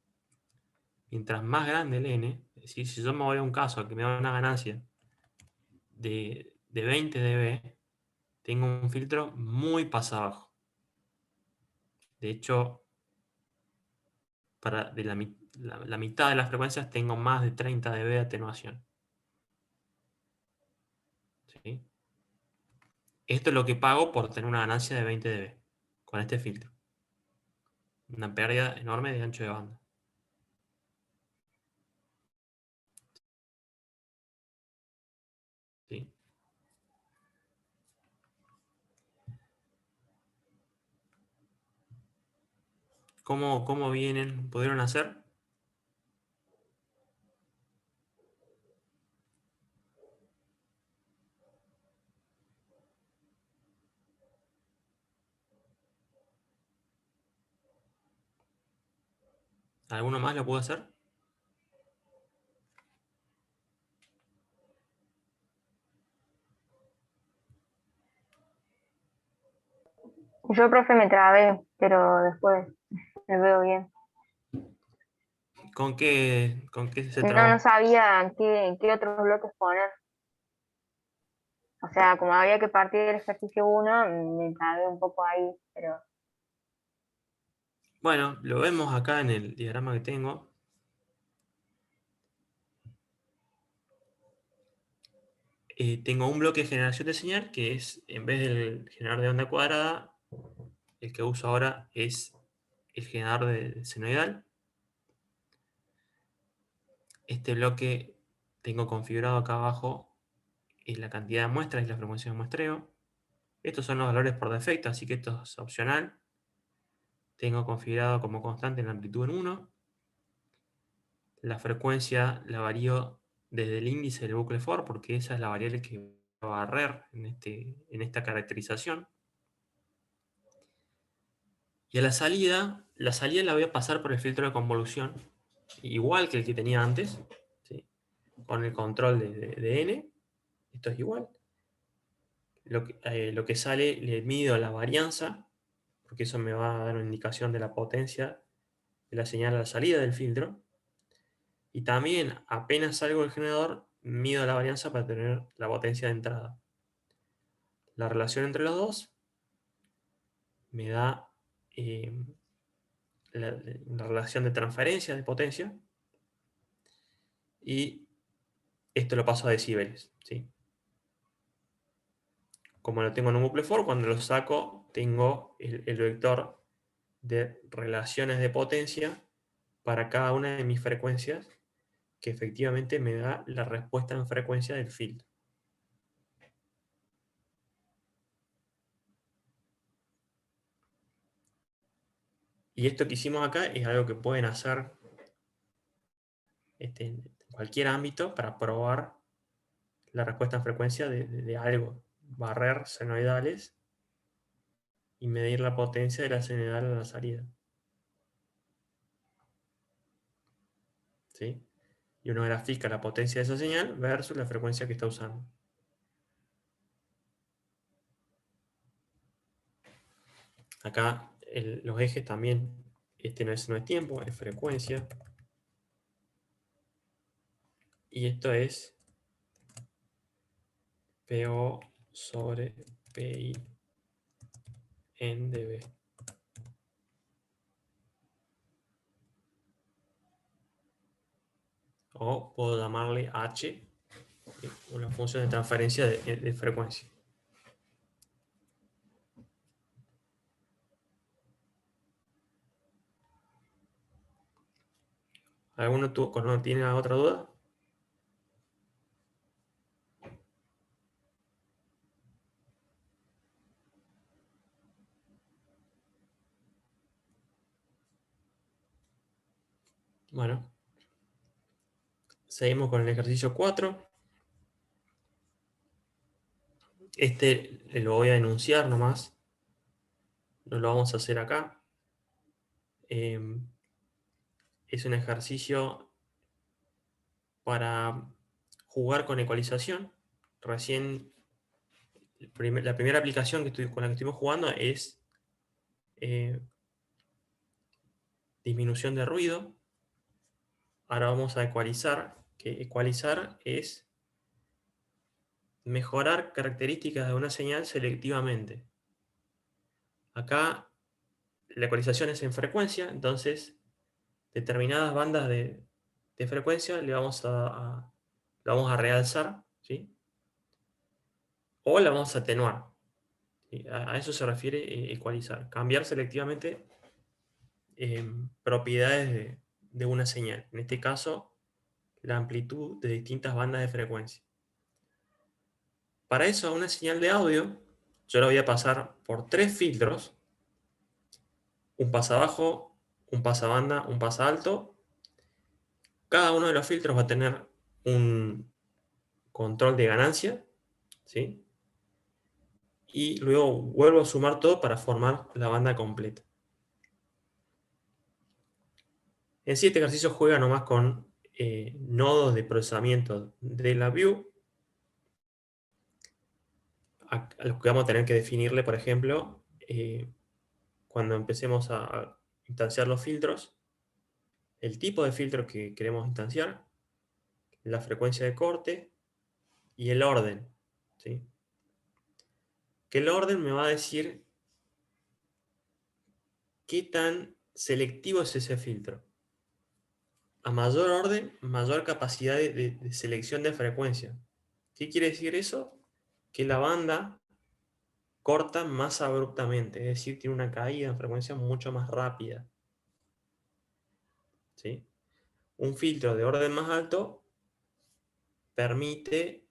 Mientras más grande el n, es decir, si yo me voy a un caso que me da una ganancia de 20 dB, tengo un filtro muy pasabajo. De hecho, para la mitad de las frecuencias tengo más de 30 dB de atenuación. ¿Sí? Esto es lo que pago por tener una ganancia de 20 dB con este filtro. Una pérdida enorme de ancho de banda. ¿Sí? ¿Cómo pudieron hacer? ¿Alguno más lo pudo hacer? Yo, profe, me trabé, pero después me veo bien. ¿Con qué se No trabó? sabía qué otros bloques poner. O sea, como había que partir del ejercicio 1, me trabé un poco ahí, pero Bueno, lo vemos acá en el diagrama que tengo. Tengo un bloque de generación de señal que es, en vez del generador de onda cuadrada, el que uso ahora es el generador de senoidal. Este bloque tengo configurado acá abajo la cantidad de muestras y la frecuencia de muestreo. Estos son los valores por defecto, así que esto es opcional. Tengo configurado como constante la amplitud en 1. La frecuencia la varío desde el índice del bucle for, porque esa es la variable que voy a barrer en esta caracterización. Y a la salida la voy a pasar por el filtro de convolución, igual que el que tenía antes, ¿sí? Con el control de n. Esto es igual. Lo que sale, le mido la varianza, porque eso me va a dar una indicación de la potencia de la señal a la salida del filtro. Y también, apenas salgo del generador, mido la varianza para tener la potencia de entrada. La relación entre los dos me da la relación de transferencia de potencia. Y esto lo paso a decibeles, ¿sí? Como lo tengo en un bucle for, cuando lo saco, tengo el vector de relaciones de potencia para cada una de mis frecuencias, que efectivamente me da la respuesta en frecuencia del filtro. Y esto que hicimos acá es algo que pueden hacer en cualquier ámbito para probar la respuesta en frecuencia de algo. Barrer senoidales y medir la potencia de la senoidal a la salida. ¿Sí? Y uno grafica la potencia de esa señal versus la frecuencia que está usando. Acá los ejes también, no es tiempo, es frecuencia. Y esto es PO sobre PI en dB. O puedo llamarle H, una función de transferencia de frecuencia. ¿Alguno tiene otra duda? Bueno, seguimos con el ejercicio 4. Este lo voy a enunciar nomás. No lo vamos a hacer acá. Es un ejercicio para jugar con ecualización. Recién, la primera aplicación con la que estuvimos jugando es disminución de ruido. Ahora vamos a ecualizar, que ecualizar es mejorar características de una señal selectivamente. Acá la ecualización es en frecuencia, entonces determinadas bandas de frecuencia lo vamos a realzar, ¿sí? O la vamos a atenuar. ¿Sí? A eso se refiere ecualizar, cambiar selectivamente propiedades de una señal. En este caso, la amplitud de distintas bandas de frecuencia. Para eso, a una señal de audio, yo la voy a pasar por 3 filtros: un pasabajo, un pasabanda, un pasalto. Cada uno de los filtros va a tener un control de ganancia, ¿sí? Y luego vuelvo a sumar todo para formar la banda completa. En sí, este ejercicio juega nomás con nodos de procesamiento de la view, a los que vamos a tener que definirle, por ejemplo, cuando empecemos a instanciar los filtros, el tipo de filtro que queremos instanciar, la frecuencia de corte y el orden, ¿sí? Que el orden me va a decir qué tan selectivo es ese filtro. A mayor orden, mayor capacidad de selección de frecuencia. ¿Qué quiere decir eso? Que la banda corta más abruptamente, es decir, tiene una caída en frecuencia mucho más rápida. ¿Sí? Un filtro de orden más alto permite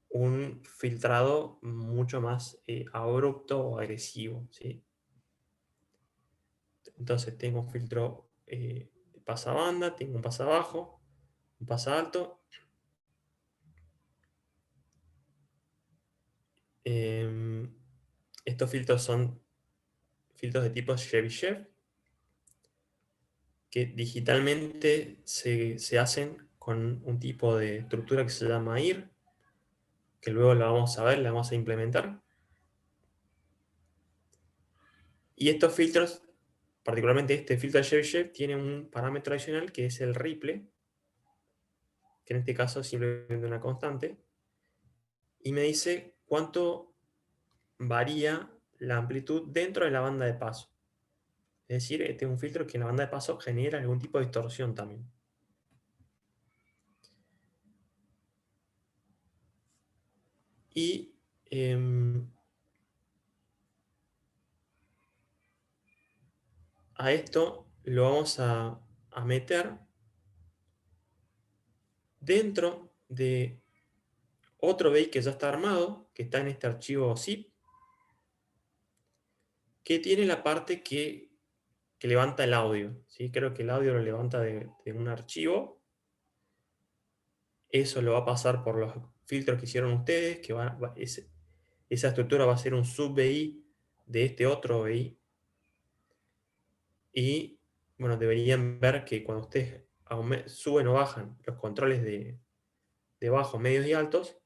un filtrado mucho más abrupto o agresivo. ¿Sí? Entonces tengo un filtro de pasabanda, tengo un pasabajo, un pasalto. Estos filtros son filtros de tipo Chebyshev, que digitalmente se hacen con un tipo de estructura que se llama IR, que luego la vamos a ver, la vamos a implementar. Y estos filtros, particularmente este filtro de Chebyshev, tiene un parámetro adicional que es el ripple, que en este caso es simplemente una constante, y me dice cuánto varía la amplitud dentro de la banda de paso. Es decir, este es un filtro que en la banda de paso genera algún tipo de distorsión también. Y a esto lo vamos a meter dentro de otro BI que ya está armado, que está en este archivo zip, que tiene la parte que levanta el audio. ¿Sí? Creo que el audio lo levanta de un archivo. Eso lo va a pasar por los filtros que hicieron ustedes, que esa estructura va a ser un sub-BI de este otro BI. Y bueno, deberían ver que cuando ustedes suben o bajan los controles de bajos, medios y altos,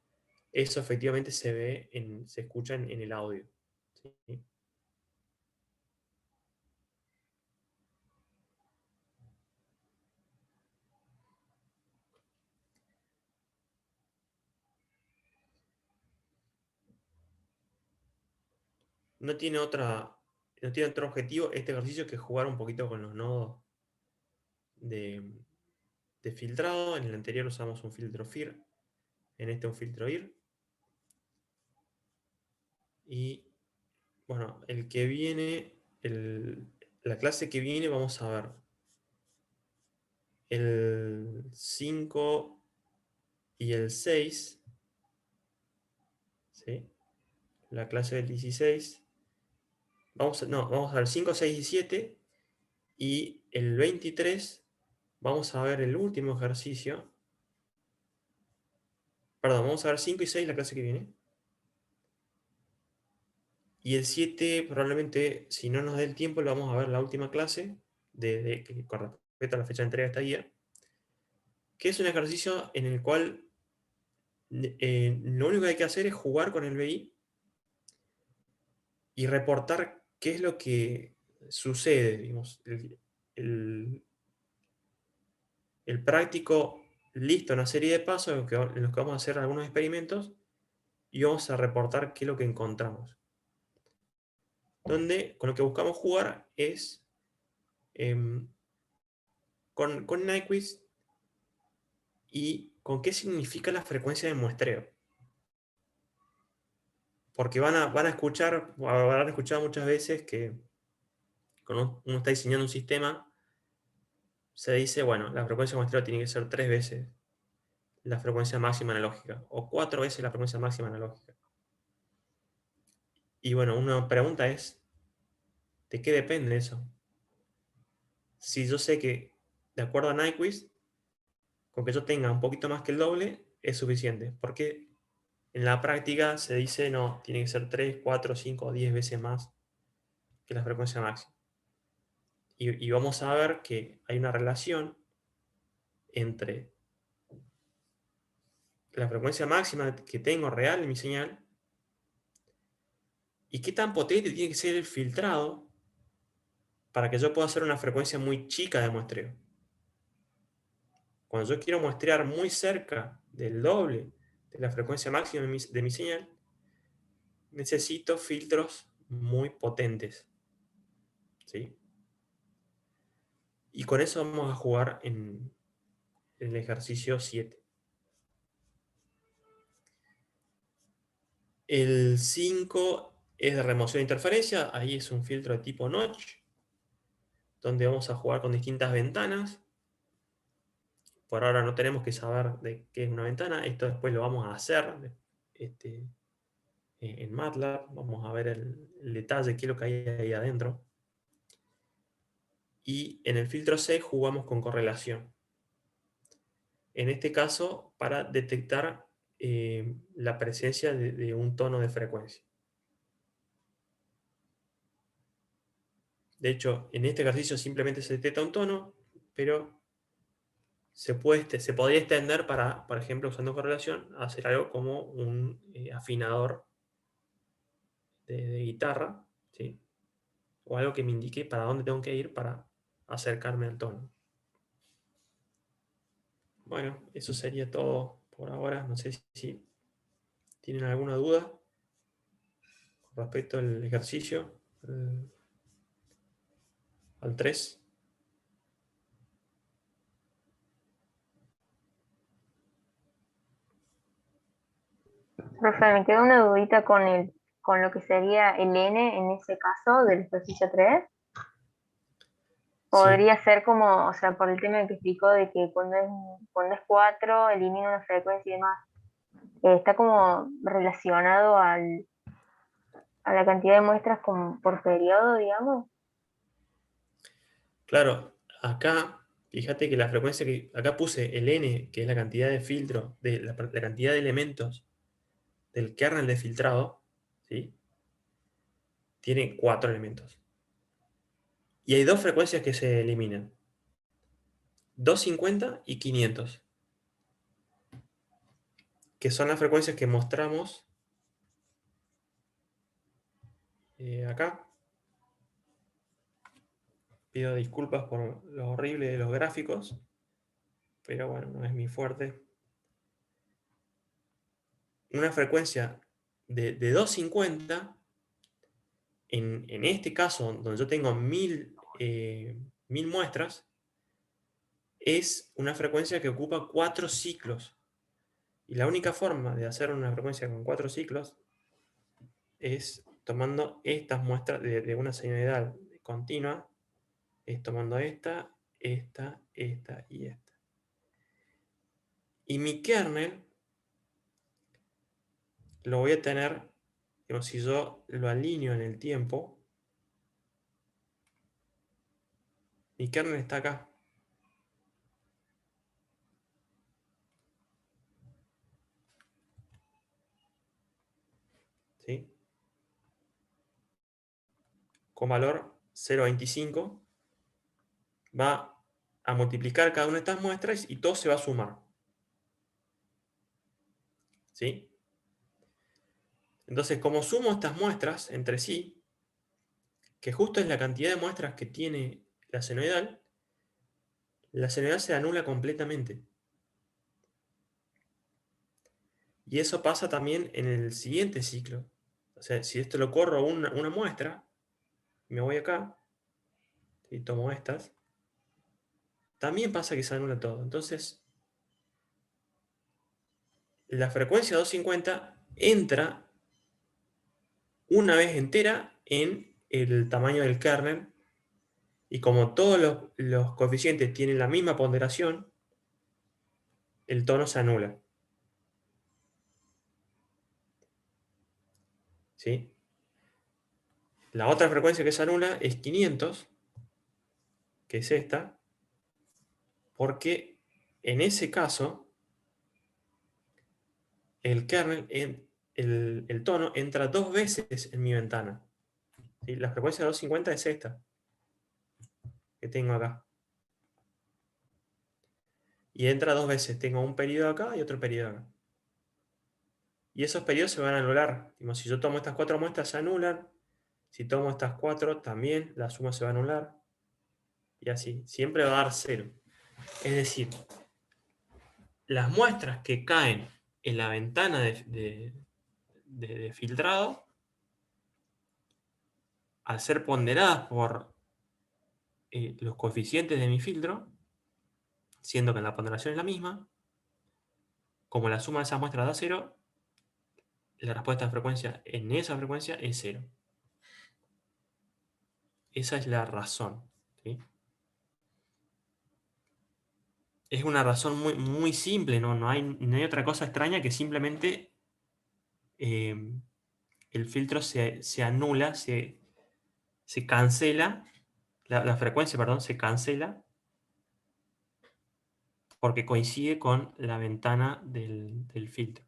eso efectivamente se escucha en el audio. ¿Sí? No tiene otro objetivo este ejercicio que jugar un poquito con los nodos de filtrado. En el anterior usamos un filtro FIR, en este un filtro IR. Y bueno, el que viene, la clase que viene vamos a ver el 5 y el 6, ¿sí? La clase del 16. Vamos a ver 5, 6 y 7. Y el 23 vamos a ver el último ejercicio. Perdón, vamos a ver 5 y 6 la clase que viene. Y el 7 probablemente, si no nos dé el tiempo, lo vamos a ver la última clase con respecto a la fecha de entrega de esta guía, que es un ejercicio en el cual lo único que hay que hacer es jugar con el BI y reportar qué es lo que sucede. Digamos, el práctico lista una serie de pasos en los que vamos a hacer algunos experimentos y vamos a reportar qué es lo que encontramos. Donde con lo que buscamos jugar es con Nyquist y con qué significa la frecuencia de muestreo. Porque habrán escuchado muchas veces que cuando uno está diseñando un sistema, se dice, bueno, la frecuencia de muestreo tiene que ser 3 veces la frecuencia máxima analógica, o 4 veces la frecuencia máxima analógica. Y bueno, una pregunta es, ¿de qué depende eso? si yo sé que, de acuerdo a Nyquist, con que yo tenga un poquito más que el doble, es suficiente. Porque en la práctica se dice, no, tiene que ser 3, 4, 5 o 10 veces más que la frecuencia máxima. Y vamos a ver que hay una relación entre la frecuencia máxima que tengo real en mi señal y qué tan potente tiene que ser el filtrado para que yo pueda hacer una frecuencia muy chica de muestreo. Cuando yo quiero muestrear muy cerca del doble de la frecuencia máxima de mi señal, necesito filtros muy potentes. ¿Sí? Y con eso vamos a jugar en el ejercicio 7. El 5 es de remoción de interferencia. Ahí es un filtro de tipo notch, donde vamos a jugar con distintas ventanas. Por ahora no tenemos que saber de qué es una ventana. Esto después lo vamos a hacer en MATLAB. Vamos a ver el detalle, qué es lo que hay ahí adentro. Y en el filtro C jugamos con correlación. En este caso, para detectar la presencia de un tono de frecuencia. De hecho, en este ejercicio simplemente se detecta un tono, pero se podría extender para, por ejemplo, usando correlación, a hacer algo como un afinador de guitarra, ¿sí? O algo que me indique para dónde tengo que ir para acercarme al tono. Bueno, eso sería todo por ahora. No sé si tienen alguna duda con respecto al ejercicio, al 3. Profe, me queda una dudita con lo que sería el n en ese caso del ejercicio 3. Sí, Podría ser como, o sea, por el tema que explicó de que cuando es 4 elimina una frecuencia y demás. Está como relacionado a la cantidad de muestras por periodo, digamos. claro, acá, fíjate que la frecuencia que acá puse el n, que es la cantidad de filtro, la cantidad de elementos del kernel de filtrado, ¿sí? Tiene 4 elementos. Y hay dos frecuencias que se eliminan: 250 y 500, que son las frecuencias que mostramos acá. Pido disculpas por lo horrible de los gráficos, pero bueno, no es mi fuerte. Una frecuencia de 250, en este caso, donde yo tengo 1000 muestras, es una frecuencia que ocupa 4 ciclos. Y la única forma de hacer una frecuencia con 4 ciclos es tomando estas muestras de una sinusoidal continua, es tomando esta, esta, esta y esta. Y mi kernel lo voy a tener, digamos, si yo lo alineo en el tiempo, mi kernel está acá. ¿Sí? Con valor 0.25, va a multiplicar cada una de estas muestras y todo se va a sumar. ¿Sí? Entonces, como sumo estas muestras entre sí, que justo es la cantidad de muestras que tiene la senoidal se anula completamente. Y eso pasa también en el siguiente ciclo. O sea, si esto lo corro una muestra, me voy acá y tomo estas, también pasa que se anula todo. Entonces, la frecuencia 250 entra una vez entera en el tamaño del kernel, y como todos los coeficientes tienen la misma ponderación, el tono se anula. ¿Sí? La otra frecuencia que se anula es 500, que es esta, porque en ese caso el kernel, el tono entra 2 veces en mi ventana. ¿Sí? La frecuencia de 250 es esta, que tengo acá. Y entra 2 veces. Tengo un periodo acá y otro periodo acá. Y esos periodos se van a anular. Si yo tomo estas 4 muestras, se anulan. Si tomo estas 4, también la suma se va a anular. Y así. Siempre va a dar 0. Es decir, las muestras que caen en la ventana de filtrado, al ser ponderadas por los coeficientes de mi filtro, siendo que la ponderación es la misma, como la suma de esas muestras da 0, la respuesta de frecuencia en esa frecuencia es 0. Esa es la razón. ¿Sí? Es una razón muy, muy simple, no hay otra cosa extraña que simplemente el filtro se anula, se cancela, la frecuencia, perdón, se cancela porque coincide con la ventana del filtro.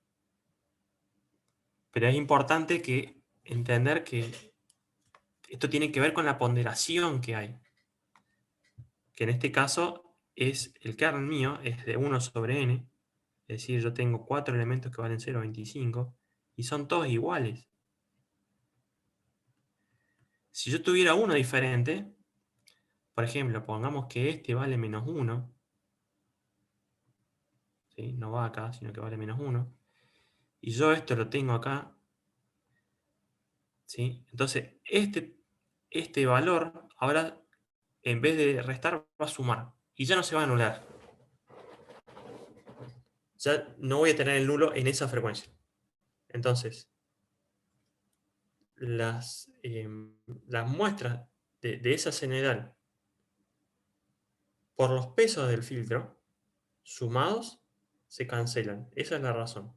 Pero es importante entender que esto tiene que ver con la ponderación que hay. Que en este caso es el kernel mío, es de 1 sobre n. Es decir, yo tengo 4 elementos que valen 0,25 y son todos iguales. Si yo tuviera uno diferente, por ejemplo, pongamos que este vale menos 1, ¿sí? No va acá, sino que vale menos 1, y yo esto lo tengo acá, ¿sí? Entonces, este valor, ahora, en vez de restar, va a sumar, y ya no se va a anular. Ya no voy a tener el nulo en esa frecuencia. Entonces, las muestras de esa general por los pesos del filtro, sumados, se cancelan. Esa es la razón.